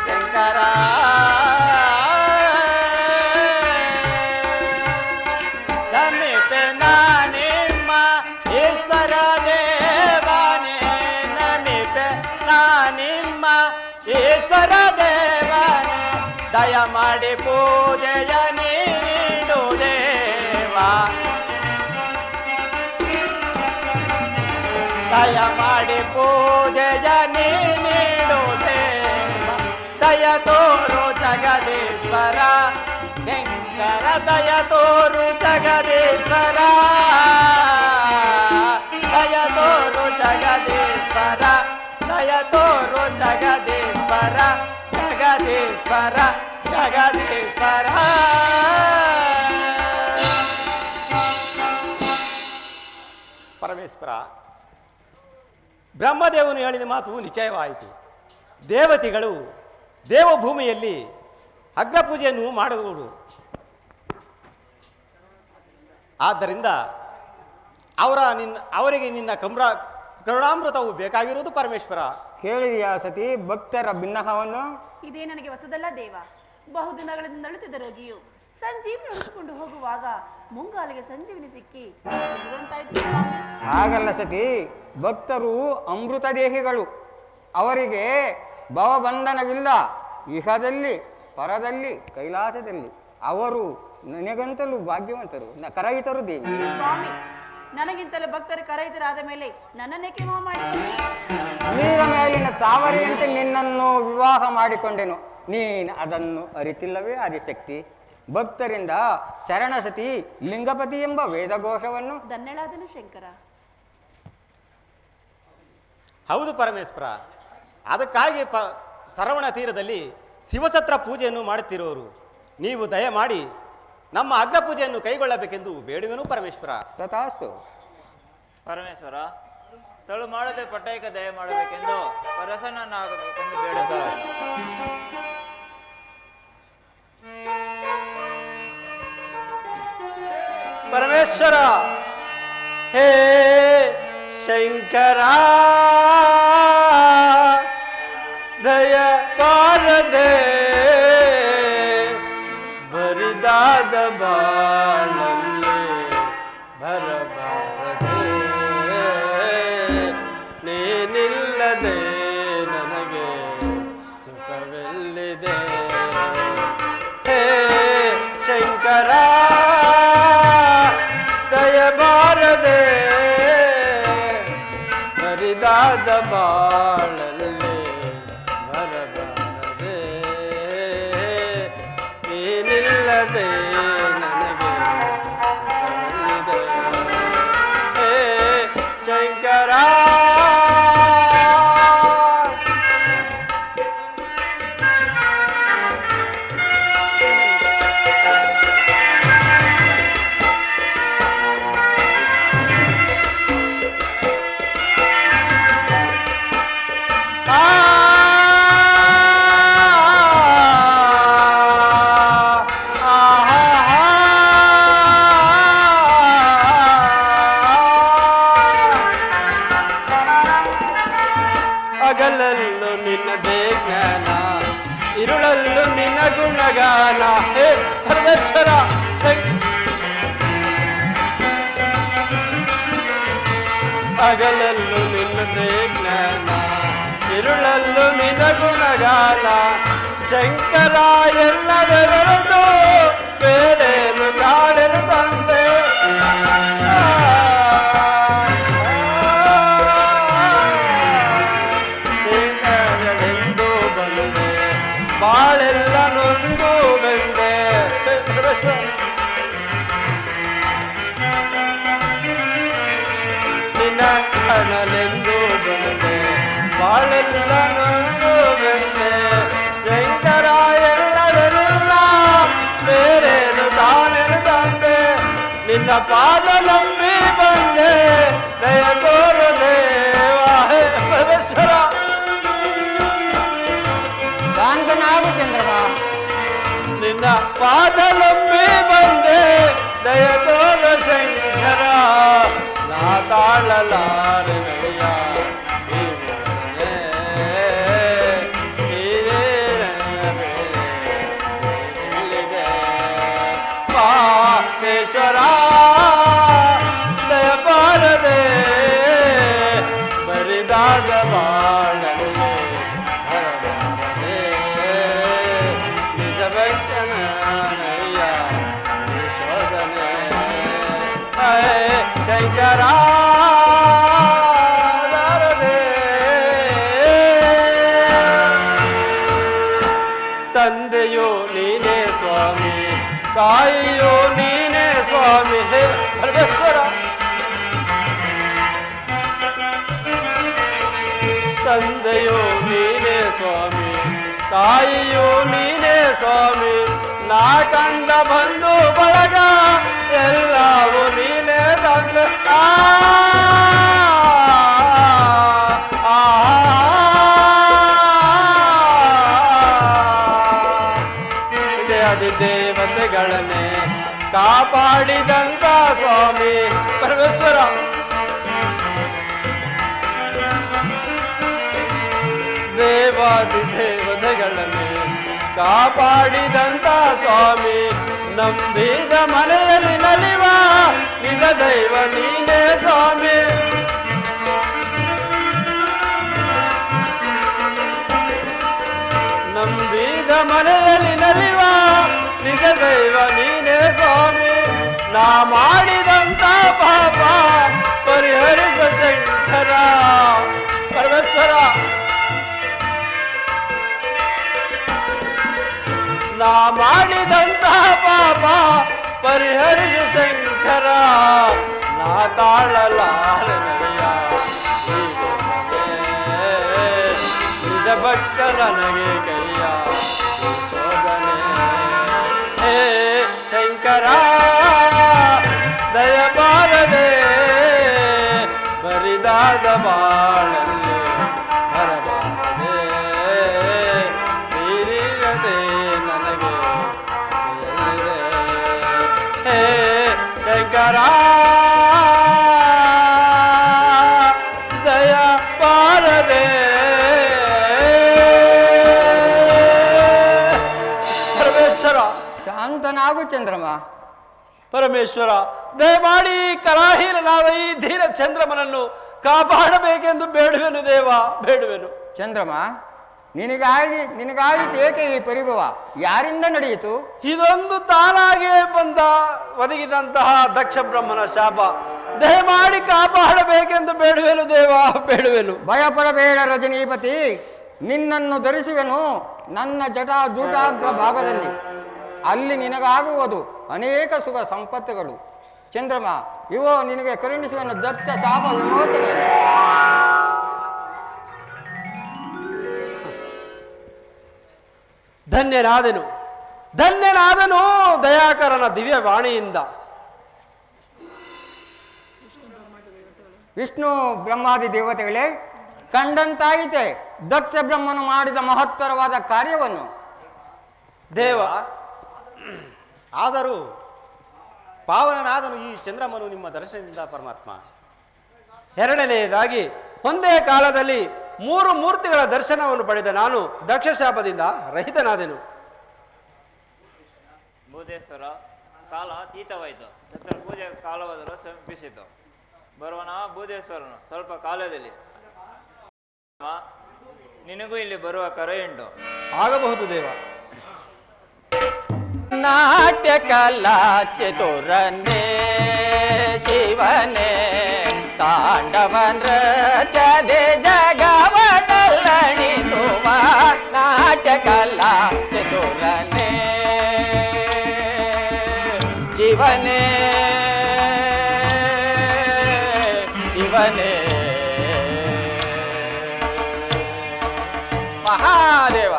ಶಂಕರ ನಮಿಪೆನ ನಿಮ್ಮ ಈಶ್ವರ ದೇವನೇ. ನಮಿಪೆ ನಿಮ್ಮ ಈಶ್ವರ ದೇವನೇ. ದಯ ಮಾಡಿ ಪೂಜೆಯ ನೀಡು ದೇವ. ದಯ ಮಾಡಿ ಪೂಜೆಯ ನೀಡು ದೇವ. ದಯ ತೋರು ಜಗದೀಶ್ವರ ಶಂಕರ. ದಯ ತೋರು ಜಗದೀಶ್ವರ. ದಯ ತೋರು ಜಗದೀಶ್ವರ. ದಯ ತೋರು ಜಗದೀಶ್ವರ. ಜಗದೀಶ್ವರ ಜಗದೀಶ್ವರ. ಪರಮೇಶ್ವರ, ಬ್ರಹ್ಮದೇವನು ಹೇಳಿದ ಮಾತು ನಿಶ್ಚಯವಾಯಿತು. ದೇವತೆಗಳು ದೇವಭೂಮಿಯಲ್ಲಿ ಅಗ್ರಪೂಜೆಯನ್ನು ಮಾಡುವರು. ಆದ್ದರಿಂದ ಅವರಿಗೆ ನಿನ್ನ ಕರುಣಾಮೃತವು ಬೇಕಾಗಿರುವುದು ಪರಮೇಶ್ವರ. ಕೇಳಿದೆಯಾ ಸತಿ ಭಕ್ತರ ಭಿನ್ನಹವನ್ನು? ಇದೇ ನನಗೆ ಹೊಸದಲ್ಲ ದೇವ. ಬಹುದಿನಗಳಿಂದ ನಳುತ್ತಿದ್ದ ರೋಗಿಯು ಸಂಜೀವಿನಿ ಉಳಿಸಿಕೊಂಡು ಹೋಗುವಾಗ ಮುಂಗಾಲಿಗೆ ಸಂಜೀವಿನಿ ಸಿಕ್ಕಿ ಹಾಗಲ್ಲ ಸತಿ, ಭಕ್ತರು ಅಮೃತ ದೇಹಿಗಳು. ಅವರಿಗೆ ಭವಬಂಧನವಿಲ್ಲ. ಇಹದಲ್ಲಿ ಪರದಲ್ಲಿ ಕೈಲಾಸದಲ್ಲಿ ಅವರು ನನಗಂತಲೂ ಭಾಗ್ಯವಂತರು, ಕರಯಿತರು ದೇವಿ. ಸ್ವಾಮಿ, ನನಗಿಂತಲೂ ಭಕ್ತರು ಕರಯಿತರಾದ ಮೇಲೆ ನನ್ನನ್ನೇಕೆ ಮೋಹ ಮಾಡಿಕೊಂಡೆ? ನೀರ ಮೇಲಿನ ತಾವರೆಯಂತೆ ನಿನ್ನನ್ನು ವಿವಾಹ ಮಾಡಿಕೊಂಡೆನು. ನೀನು ಅದನ್ನು ಅರಿತಿಲ್ಲವೇ ಆದಿಶಕ್ತಿ? ಭಕ್ತರಿಂದ ಶರಣಸತಿ ಲಿಂಗಪತಿ ಎಂಬ ವೇದಘೋಷವನ್ನು ಧನ್ಯಳಾದನು ಶಂಕರ. ಹೌದು ಪರಮೇಶ್ವರ, ಅದಕ್ಕಾಗಿ ಸರವಣ ತೀರದಲ್ಲಿ ಶಿವಛತ್ರ ಪೂಜೆಯನ್ನು ಮಾಡುತ್ತಿರುವರು. ನೀವು ದಯಮಾಡಿ ನಮ್ಮ ಅಗ್ರಪೂಜೆಯನ್ನು ಕೈಗೊಳ್ಳಬೇಕೆಂದು ಬೇಡುವೆನು ಪರಮೇಶ್ವರ. ತಥಾಸ್ತು. ಪರಮೇಶ್ವರ, ತಳು ಮಾಡದೆ ಪಟ್ಟಯಕ್ಕೆ ದಯ ಮಾಡಬೇಕೆಂದು ಪ್ರಸನ್ನನಾಗಬೇಕೆಂದು ಬೇಡುತ್ತಾರೆ. ಪರಮೇಶ್ವರ, ಹೇ ಶಂಕರ, ದಯ ಪಾರದೆ ಬರಿದಾದ ಬಾಳಲ್ಲಿ ಬರಬಾರದೆ, ನೀನಿಲ್ಲದೆ ನನಗೆ ಸುಖವೆಲ್ಲಿದೆ. ಹೇ ಶಂಕರ, ದಯಬಾರದೆ ಬರಿದಾದ ಬಾಳಲ್ಲಿ ಬರಬಾರದೆ, ನೀನಿಲ್ಲದೆ ನನಗೆ ಸುಖವಿದೆ. ಹೇ ಶಂಕರ, ಗುಣಗಾನ ಹೇ ಪರಮೇಶ್ವರ ಹಗಲಲ್ಲೂ ನಿನ್ನದೇ ಜ್ಞಾನ ഇരുളಲ್ಲೂ ನಿನ್ನ ಗುಣಗಾನ ಶಂಕರ ಎಲ್ಲದರದು ಬೇರೇನು ಕಾಣೆನು ತಂದೆ ಸೇನೆಗಳೆಂದು ಬಂದೆ ಬಾಳೆಲ್ಲ ನೊಂದು ಬೆಂದೆ ನಿನ್ನ ಕಣಲೆಂದು ಬಂದೆ ಬಾಳೆಲ್ಲ ನೊಂದು ಬೆಂದೆ ಶಂಕರ ಎಲ್ಲದರಿಲ್ಲ ಬೇರೇನು ಕಾಣೆನು ತಂದೆ ನಿನ್ನ ಪಾದ ನಂಬಿ ಬಂದೆ ದಯ ತೋರು ದೇವ ಹೇ ಪರಮೇಶ್ವರ ಶಾಂತನಾಗು ಚಂದ್ರಮ ನಿನ್ನ ಪಾದ ನಂಬಿ ಬಂದೆ ದಯ ತೋರು ಶಂಕರ ನಾ ತಾಳಲಾರೆ ನಡಿಯ ಪಾತೇಶ್ವರ ದಯ ಬಾರದೆ ಬರಿದಾದ ಬಾಳಲೆ ಹರಬಾರದೆ ನಿಜ ಭಕ್ತನಯ್ಯ ಶೋಧನೆ ಶಂಕರ ಬಾರದೆ ತಂದೆಯೋ ನೀನೇ ಸ್ವಾಮಿ ತಾಯಿಯೋ ನೀನೇ ಸ್ವಾಮಿ ಹೇ ಪರಮೇಶ್ವರ ತಂದೆಯೋ ನೀನೇ ಸ್ವಾಮಿ ತಾಯಿಯೋ ನೀನೇ ಸ್ವಾಮಿ ನಾ ಕಂಡ ಬಂಧು ಬಳಗ ಎಲ್ಲವೂ ನೀನೇ ತಂದೆ ದೇವತೆಗಳನ್ನೇ ಕಾಪಾಡಿದಂತ ಸ್ವಾಮಿ ಪರಮೇಶ್ವರ ದೇವಾದಿ ದೇವತೆಗಳನ್ನೇ ಕಾಪಾಡಿದಂತ ಸ್ವಾಮಿ ನಂಬಿದ ಮನೆಯಲ್ಲಿ ನಲಿವ ನಿಜ ದೈವ ನೀನೇ ಸ್ವಾಮಿ ನಂಬಿದ ಮನೆಯಲ್ಲಿ ನಲಿವ ನಿಜ ದೈವ ನೀನೇ ಸ್ವಾಮಿ ನಾ ಮಾಡಿದಂತ ಪಾಪ ಪರಿಹರಿಸುವ ಶಂಕರ ಪರಮೇಶ್ವರ ನಾ ಮಾಡಿದಂತ ಪಾಪ ಪರಿಹರಿಸು ಶಂಕರ ನಾ ತಾಳಲಾರೆ ನಡಿಯ ನಿಜ ಭಕ್ತ ನನಗೆ ಕೈಯ ಶೋಧನೆ ಹೇ ಶಂಕರ ದಯ ಬಾರದೆ ಬರಿದಾದ ಬಾಳಲ್ಲಿ ಬರಬಾರದೆ ತೀರಿರದೆ ನನಗೆ ಹೇ ಶಂಕರ ದಯ ಬಾರದೆ ಪರಮೇಶ್ವರ ಶಾಂತನಾಗು ಚಂದ್ರಮ ಪರಮೇಶ್ವರ ದಯಮಾಡಿ ಕರಾಹೀನನಾದ ಈ ಧೀರ ಚಂದ್ರಮನನ್ನು ಕಾಪಾಡಬೇಕೆಂದು ಬೇಡುವೆನು ದೇವ ಬೇಡುವೆನು ಚಂದ್ರಮ ನಿನಗಾಗಿ ಏಕೆ ಈ ಪರಿಭವ ಯಾರಿಂದ ನಡೆಯಿತು? ಇದೊಂದು ತಾನಾಗೆ ಬಂದ ಒದಗಿದಂತಹ ದಕ್ಷ ಬ್ರಹ್ಮನ ಶಾಪ ದಯಮಾಡಿ ಕಾಪಾಡಬೇಕೆಂದು ಬೇಡುವೆನು ದೇವ ಬೇಡುವೆನು. ಭಯಪಡಬೇಡ ರಜನೀಪತಿ, ನಿನ್ನನ್ನು ಧರಿಸುವೆನು ನನ್ನ ಜಟಾಜೂಟಾಗ್ರ ಭಾಗದಲ್ಲಿ. ಅಲ್ಲಿ ನಿನಗಾಗುವುದು ಅನೇಕ ಸುಖ ಸಂಪತ್ತುಗಳು. ಚಂದ್ರಮ, ಇವೋ ನಿನಗೆ ಕರುಣಿಸುವನು ದತ್ತ ಶಾಪ ವಿಮೋಚನೆ. ಧನ್ಯನಾದೆನು ಧನ್ಯನಾದನು ದಯಾಕರನ ದಿವ್ಯ ವಾಣಿಯಿಂದ. ವಿಷ್ಣು ಬ್ರಹ್ಮಾದಿ ದೇವತೆಗಳೇ, ಕಂಡಂತಾಯಿತೆ ದಕ್ಷ ಬ್ರಹ್ಮನು ಮಾಡಿದ ಮಹತ್ತರವಾದ ಕಾರ್ಯವನ್ನು. ದೇವ, ಆದರೂ ಪಾವನನಾದನು ಈ ಚಂದ್ರಮನು ನಿಮ್ಮ ದರ್ಶನದಿಂದ ಪರಮಾತ್ಮ. ಎರಡನೆಯದಾಗಿ ಒಂದೇ ಕಾಲದಲ್ಲಿ 3 ಮೂರ್ತಿಗಳ ದರ್ಶನವನ್ನು ಪಡೆದ ನಾನು ದಕ್ಷ ಶಾಪದಿಂದ ರಹಿತನಾದೆನು. ಭೂತೇಶ್ವರ ಕಾಲ ಅತೀತವಾಯಿತು. ಛತ್ರ ಪೂಜೆ ಕಾಲವಾದರೂ ಸಮೀಪಿಸಿತು. ಬರುವನ ಭೂತೇಶ್ವರನು ಸ್ವಲ್ಪ ಕಾಲದಲ್ಲಿ ನಿನಗೂ ಇಲ್ಲಿ ಬರುವ ಕರೆಯುಂಟು. ಆಗಬಹುದು ದೇವ. ನಾಟ್ಯ ಕಲಾ ಚತುರನೇ ಶಿವನೇ ತಾಂಡವ ನೃತ್ಯದೆ ಜಗವದಲ್ಲಣಿಸುವ ನಾಟ್ಯ ಕಲಾ ಚತುರನೇ ಶಿವನೇ ಶಿವನೇ ಮಹಾದೇವ.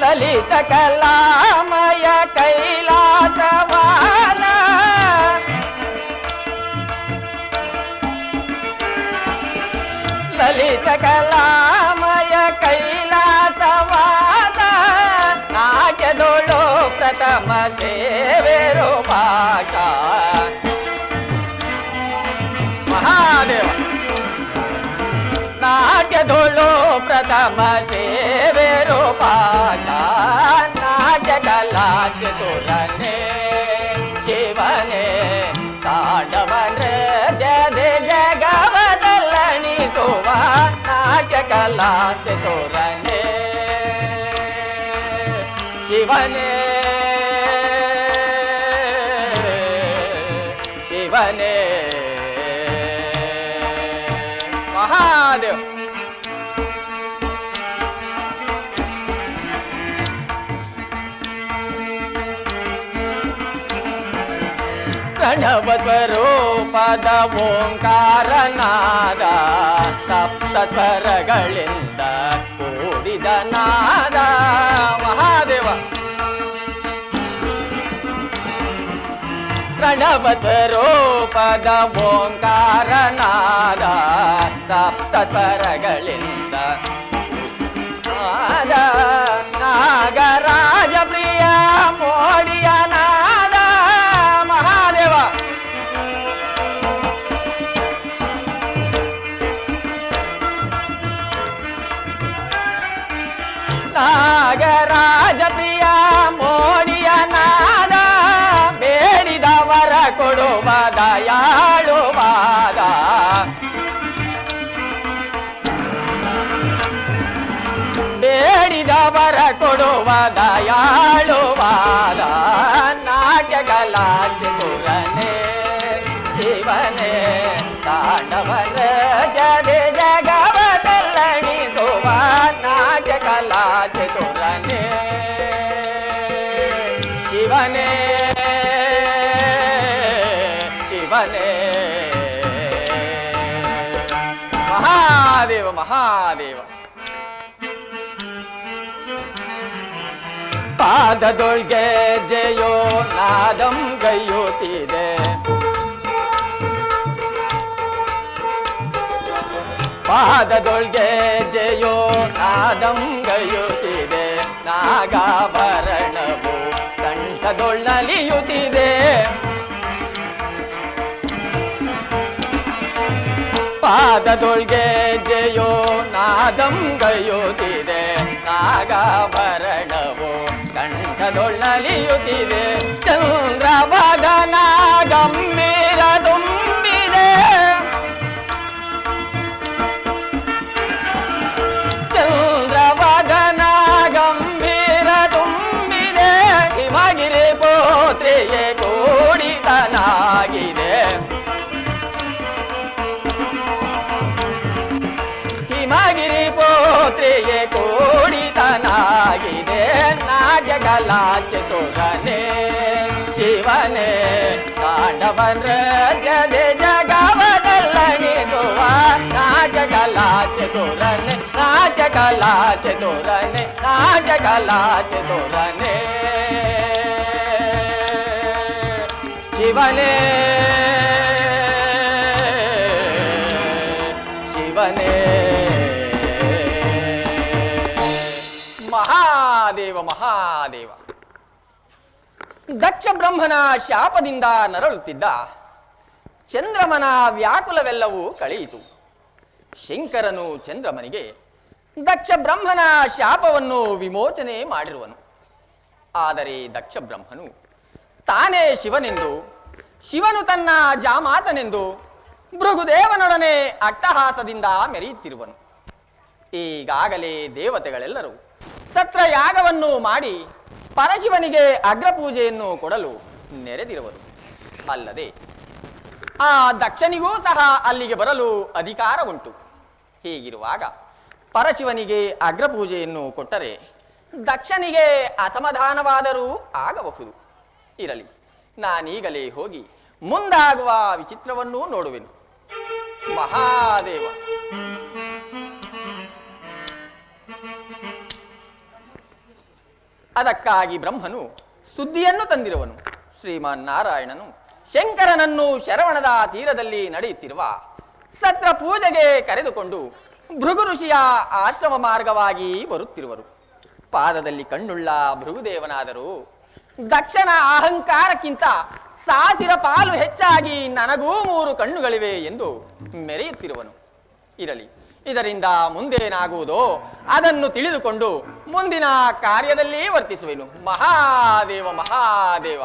ಲಲಿತ ಕಲಾಮಯ ಕೈಲಾಸವಾನ ಲಲಿತ ಕಲಾಮಯ ಕೈಲಾಸವಾನ ನಾಟ್ಯದೊಳು ಪ್ರಥಮ ಸೇವೆರು ಭಾಷ ಮಹಾದೇವ. ನಾಟ್ಯದೊಳು ಪ್ರಥಮ ಸೇವೆರು ಭಾಷ ನಾಟ್ಯ ಕಲಾ ಚತುರನೇ ಶಿವನೇ ತಾಂಡವ ನೃತ್ಯದೆ ಜಗವದಲ್ಲಣಿಸುವ ನಾಟ್ಯ ಕಲಾ ಚತುರನೇ ಶಿವನೇ ಶಿವನೇ ಮಹಾದೇವ. ಪ್ರಣವ ಸ್ವರೂಪದ ಓಂಕಾರನಾದ ಸಪ್ತ ಸ್ವರಗಳಿಂದ ಕೂಡಿದ ನಾದ ಮಹಾದೇವ. ಪ್ರಣವ ಸ್ವರೂಪದ ಓಂಕಾರನಾದ ಸಪ್ತ ಸ್ವರಗಳಿಂದ ನಾದ ನಾಗರಾಜ ಪ್ರಿಯ ಮೋಡಿಯ ನಾದ ಮಹಾದೇವ. ನಾಗರಾಜ ಪ್ರಿಯ ಮೋಡಿಯ ನಾದ ಬೇಡಿದವರ ಕೊಡುವ ದಯಾಳುವಾದ ಬೇಡಿದವರ ಕೊಡುವ ದಯಾಳುವಾದ ನಾಟ್ಯ ಕಲಾ ಚತುರನೇ ಶಿವನೇ ತಾಂಡವ ನೃತ್ಯದೆ ಜಗವದಲ್ಲಣಿಸುವ ನಾಟ್ಯ ಕಲಾ ಚತುರನೇ ಶಿವನೇ ಶಿವನೇ ಮಹಾದೇವ ಮಹಾದೇವ. ಪಾದದೊಳ್ಗೆ ಜಯೋ ನಾದಂ ಗೈಯುತ್ತಿದೆ ಪಾದದೊಳ್ಗೆ ಜಯೋ ನಾದಂ ಗೈಯುತ್ತಿದೆ ನಾಗಾಭರಣವು ಕಂಠದೊಳ್ಳಲಿಯುತ್ತಿದೆ ಪಾದದೊಳ್ಗೆ ಜಯೋ ನಾದಂ ಗೈಯುತ್ತಿದೆ ನಾಗಾಭರಣವು ಕಂಠದೊಳ್ಳಲಿಯುತ್ತಿದೆ ಚಂದ್ರವದನ ಗಂಭೀರ ತುಂಬಿದೆ ಚಂದ್ರವದನ ಗಂಭೀರ ತುಂಬಿದೆ ಹಿಮಗಿರಿ ಪೋತ್ರೆಯೇ ಕೂಡಿತನಾಗಿದೆ ಹಿಮಗಿರಿ ಪೋತ್ರೆಯೇ ಕೂಡಿತನಾಗಿದೆ ನಾಟ್ಯ ಕಲಾ ಚತುರನೇ ಶಿವನೇ ತಾಂಡವ ನೃತ್ಯದೆ ಜಗವದಲ್ಲಣಿಸುವ ನಾಟ್ಯ ಕಲಾ ಚತುರನೇ ನಾಟ್ಯ ಕಲಾ ಚತುರನೇ ನಾಟ್ಯ ಕಲಾ ಚತುರನೇ ಶಿವನೇ ಶಿವನೇ ಮಹಾದೇವ ಮಹಾದೇವ. ದಕ್ಷ ಬ್ರಹ್ಮನ ಶಾಪದಿಂದ ನರಳುತ್ತಿದ್ದ ಚಂದ್ರಮನ ವ್ಯಾಕುಲವೆಲ್ಲವೂ ಕಳೆಯಿತು. ಶಂಕರನು ಚಂದ್ರಮನಿಗೆ ದಕ್ಷ ಬ್ರಹ್ಮನ ಶಾಪವನ್ನು ವಿಮೋಚನೆ ಮಾಡಿರುವನು. ಆದರೆ ದಕ್ಷ ಬ್ರಹ್ಮನು ತಾನೇ ಶಿವನೆಂದು, ಶಿವನು ತನ್ನ ಜಾಮಾತನೆಂದು ಭೃಗುದೇವನೊಡನೆ ಅಟ್ಟಹಾಸದಿಂದ ಮೆರೆಯುತ್ತಿರುವನು. ಈಗಾಗಲೇ ದೇವತೆಗಳೆಲ್ಲರೂ ಸತ್ರಯಾಗವನ್ನು ಮಾಡಿ ಪರಶಿವನಿಗೆ ಅಗ್ರಪೂಜೆಯನ್ನು ಕೊಡಲು ನೆರೆದಿರುವರು. ಅಲ್ಲದೆ ಆ ದಕ್ಷನಿಗೂ ಸಹ ಅಲ್ಲಿಗೆ ಬರಲು ಅಧಿಕಾರ ಉಂಟು. ಹೀಗಿರುವಾಗ ಪರಶಿವನಿಗೆ ಅಗ್ರಪೂಜೆಯನ್ನು ಕೊಟ್ಟರೆ ದಕ್ಷನಿಗೆ ಅಸಮಾಧಾನವಾದರೂ ಆಗಬಹುದು. ಇರಲಿ, ನಾನೀಗಲೇ ಹೋಗಿ ಮುಂದಾಗುವ ವಿಚಿತ್ರವನ್ನೂ ನೋಡುವೆನು. ಮಹಾದೇವ. ಅದಕ್ಕಾಗಿ ಬ್ರಹ್ಮನು ಸುದ್ದಿಯನ್ನು ತಂದಿರುವನು. ಶ್ರೀಮಾನ್ ನಾರಾಯಣನು ಶಂಕರನನ್ನು ಶರವಣದ ತೀರದಲ್ಲಿ ನಡೆಯುತ್ತಿರುವ ಸತ್ರ ಪೂಜೆಗೆ ಕರೆದುಕೊಂಡು ಭೃಗು ಋಷಿಯ ಆಶ್ರಮ ಮಾರ್ಗವಾಗಿ ಬರುತ್ತಿರುವರು. ಪಾದದಲ್ಲಿ ಕಣ್ಣುಳ್ಳ ಭೃಗುದೇವನಾದರೂ ದಕ್ಷನ ಅಹಂಕಾರಕ್ಕಿಂತ 1000 ಪಾಲು ಹೆಚ್ಚಾಗಿ ನನಗೂ 3 ಕಣ್ಣುಗಳಿವೆ ಎಂದು ಮೆರೆಯುತ್ತಿರುವನು. ಇರಲಿ, ಇದರಿಂದ ಮುಂದೇನಾಗುವುದೋ ಅದನ್ನು ತಿಳಿದುಕೊಂಡು ಮುಂದಿನ ಕಾರ್ಯದಲ್ಲಿ ವರ್ತಿಸುವೆನು. ಮಹಾದೇವ ಮಹಾದೇವ.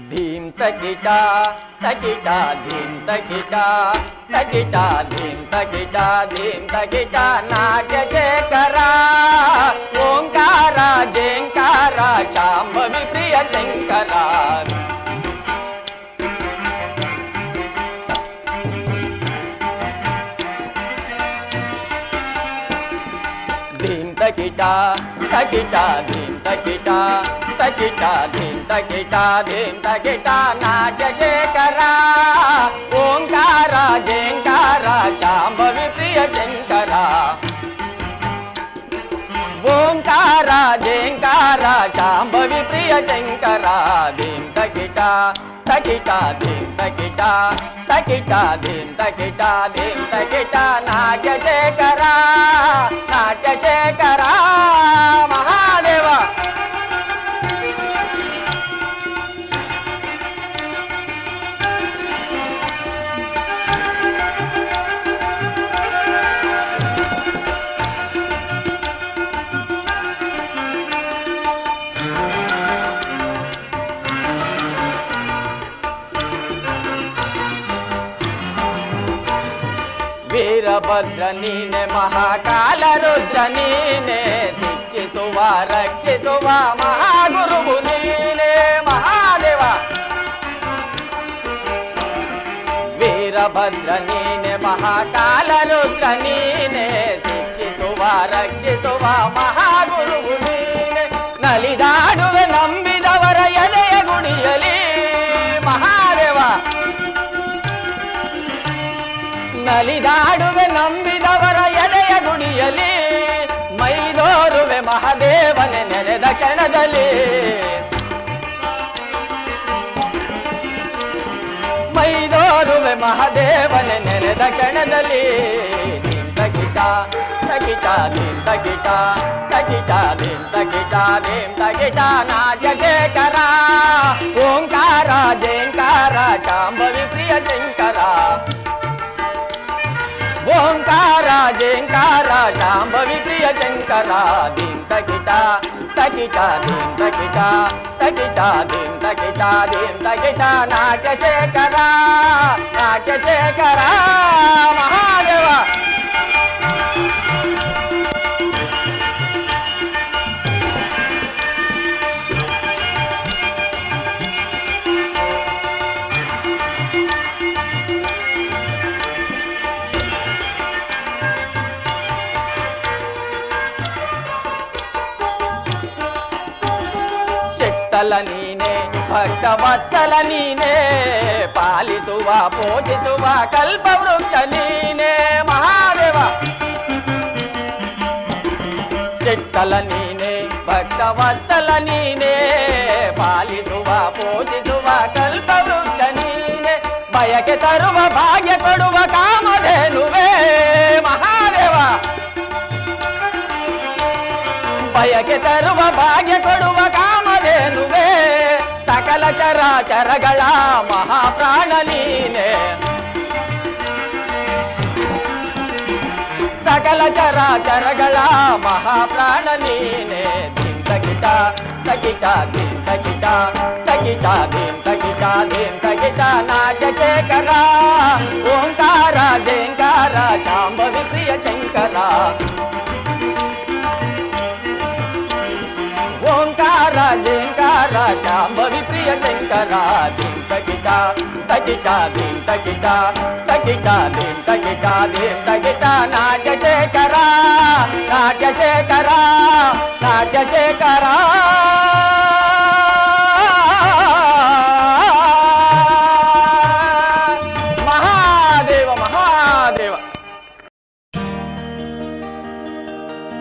ಧೀಂ ತಕಿಟ ತಕಿಟ ಧೀಂ ತಕಿಟ ತಕಿಟ ಧೀಂ ತಕಿಟ ಧೀಂ ತಕಿಟ ನಾಟ್ಯಶೇಖರ ಓಂಕಾರ ಜೇಂಕಾರ ಶಾಂಭವಿ ಪ್ರಿಯ ಶಂಕರ. ಧೀಂ ತಕಿಟ ತಕಿಟ ಧೀಂ ತಕಿಟ ತಕಿಟ ಧೀಂ ತಕಿಟ ಧೀಂ ತಕಿಟ ನಾಟ್ಯಶೇಖರ ಓಂಕಾರ ಜೇಂಕಾರ ಶಾಂಭವಿ ಪ್ರಿಯ ಶಂಕರ. ಓಂಕಾರ ಜೇಂಕಾರ ಶಾಂಭವಿ ಪ್ರಿಯ ಶಂಕರ. ಧೀಂ ತಕಿಟ ತಕಿಟ ಧೀಂ ತಕಿಟ ತಕಿಟ ಧೀಂ ತಕಿಟ ಧೀಂ ತಕಿಟ ನಾಟ್ಯಶೇಖರ ನಾಟ್ಯಶೇಖರ. ಮಹಾದೇವ. ವೀರಭದ್ರ ನೀನೆ ಮಹಾಕಾಲ ರುದ್ರ ನೀನೆ ಶಿಕ್ಷಿಸುವ ರಕ್ಷಿಸುವ ಮಹಾಗುರುವು ನೀನೆ. ಮಹಾದೇವ. ವೀರಭದ್ರ ನೀನೆ ಮಹಾಕಾಲ ರುದ್ರ ನೀನೆ ಶಿಕ್ಷಿಸುವ ರಕ್ಷಿಸುವ ಮಹಾಗುರುವು ನೀನೆ. ನಲಿದಾಡುವೆ ನಂಬಿದವರ ಎದೆಯ ಗುಡಿಯಲಿ. ಮಹಾದೇವ. ನಲಿದಾಡುವೆ ನಂಬಿದವರ ಎದೆಯ ಗುಡಿಯಲಿ ಮೈದೋರುವೆ ಮಹಾದೇವನೆ ನೆನೆದ ಕ್ಷಣದಲ್ಲಿ. ಮೈದೋರುವೆ ಮಹಾದೇವನೆ ನೆನೆದ ಕ್ಷಣದಲ್ಲಿ. ಧೀಂ ತಕಿಟ ತಕಿಟ ಧೀಂ ತಕಿಟ ತಕಿಟ ಧೀಂ ತಕಿಟ ಧೀಂ ತಕಿಟ ನಾಟ್ಯಶೇಖರ ಓಂಕಾರ ಜೇಂಕಾರ ಶಾಂಭವಿ ಪ್ರಿಯ ಶಂಕರ. ಓಂಕಾರ ಜೇಂಕಾರ ಶಾಂಭವಿ ಪ್ರಿಯ ಶಂಕರ. ಧೀಂ ತಕಿಟ ತಕಿಟ ಧೀಂ ತಕಿಟ ತಕಿಟ ಧೀಂ ತಕಿಟ ಧೀಂ ತಕಿಟ ನಾಟ್ಯಶೇಖರ ನಾಟ್ಯಶೇಖರ. ಮಹಾದೇವ. ಭಕ್ತಲ ನೀನೆ ಭಕ್ತವತ್ಸಲ ನೀನೆ ಪಾಲಿಸುವ ಪೂಜಿಸುವ ಕಲ್ಪವೃಕ್ಷ ನೀನೆ. ಮಹಾದೇವ. ಚಿತ್ತಲ ನೀನೆ ಭಕ್ತವತ್ಸಲ ನೀನೆ ಪಾಲಿಸುವ ಪೂಜಿಸುವ ಕಲ್ಪವೃಕ್ಷ ನೀನೆ. ಬಯಕೆ ತರುವ ಭಾಗ್ಯ ಕೊಡುವ ಕಾಮಧೇನುವೆ. ಮಹಾದೇವ. ಬಯಕೆ ತರುವ ಭಾಗ್ಯ ಕೊಡುವ ಕಾಮಧೇನುವೆ. ಸಕಲ ಚರಾಚರಗಳ ಮಹಾಪ್ರಾಣ ನೀನೆ. ಸಕಲ ಚರಾಚರಗಳ ಮಹಾಪ್ರಾಣ ನೀನೆ ಧೀಂ ತಗಿಟ ತಗಿಟ ಧೀಂ ತಗಿಟ ತಗಿಟ ಧೀಂ ತಗಿಟ ಧೀಂ ತಗಿಟ ನಾಟ್ಯಶೇಖರ ಓಂಕಾರ ಜೇಂಕಾರ ಶಾಂಭವಿ ಪ್ರಿಯ ಶಂಕರ ಓಂಕಾರ ಜೇಂಕಾರ ಶಾಂಭವಿ ಪ್ರಿಯ ಶಂಕರ ಧೀಂ ತಗಿಟ ತಗಿಟ ಧೀಂ ತಗಿಟ ತಗಿಟ ಧೀಂ ತಗಿಟ ಧೀಂ ತಗಿಟ ನಾಟ್ಯಶೇಖರ ನಾಟ್ಯಶೇಖರ ನಾಟ್ಯಶೇಖರ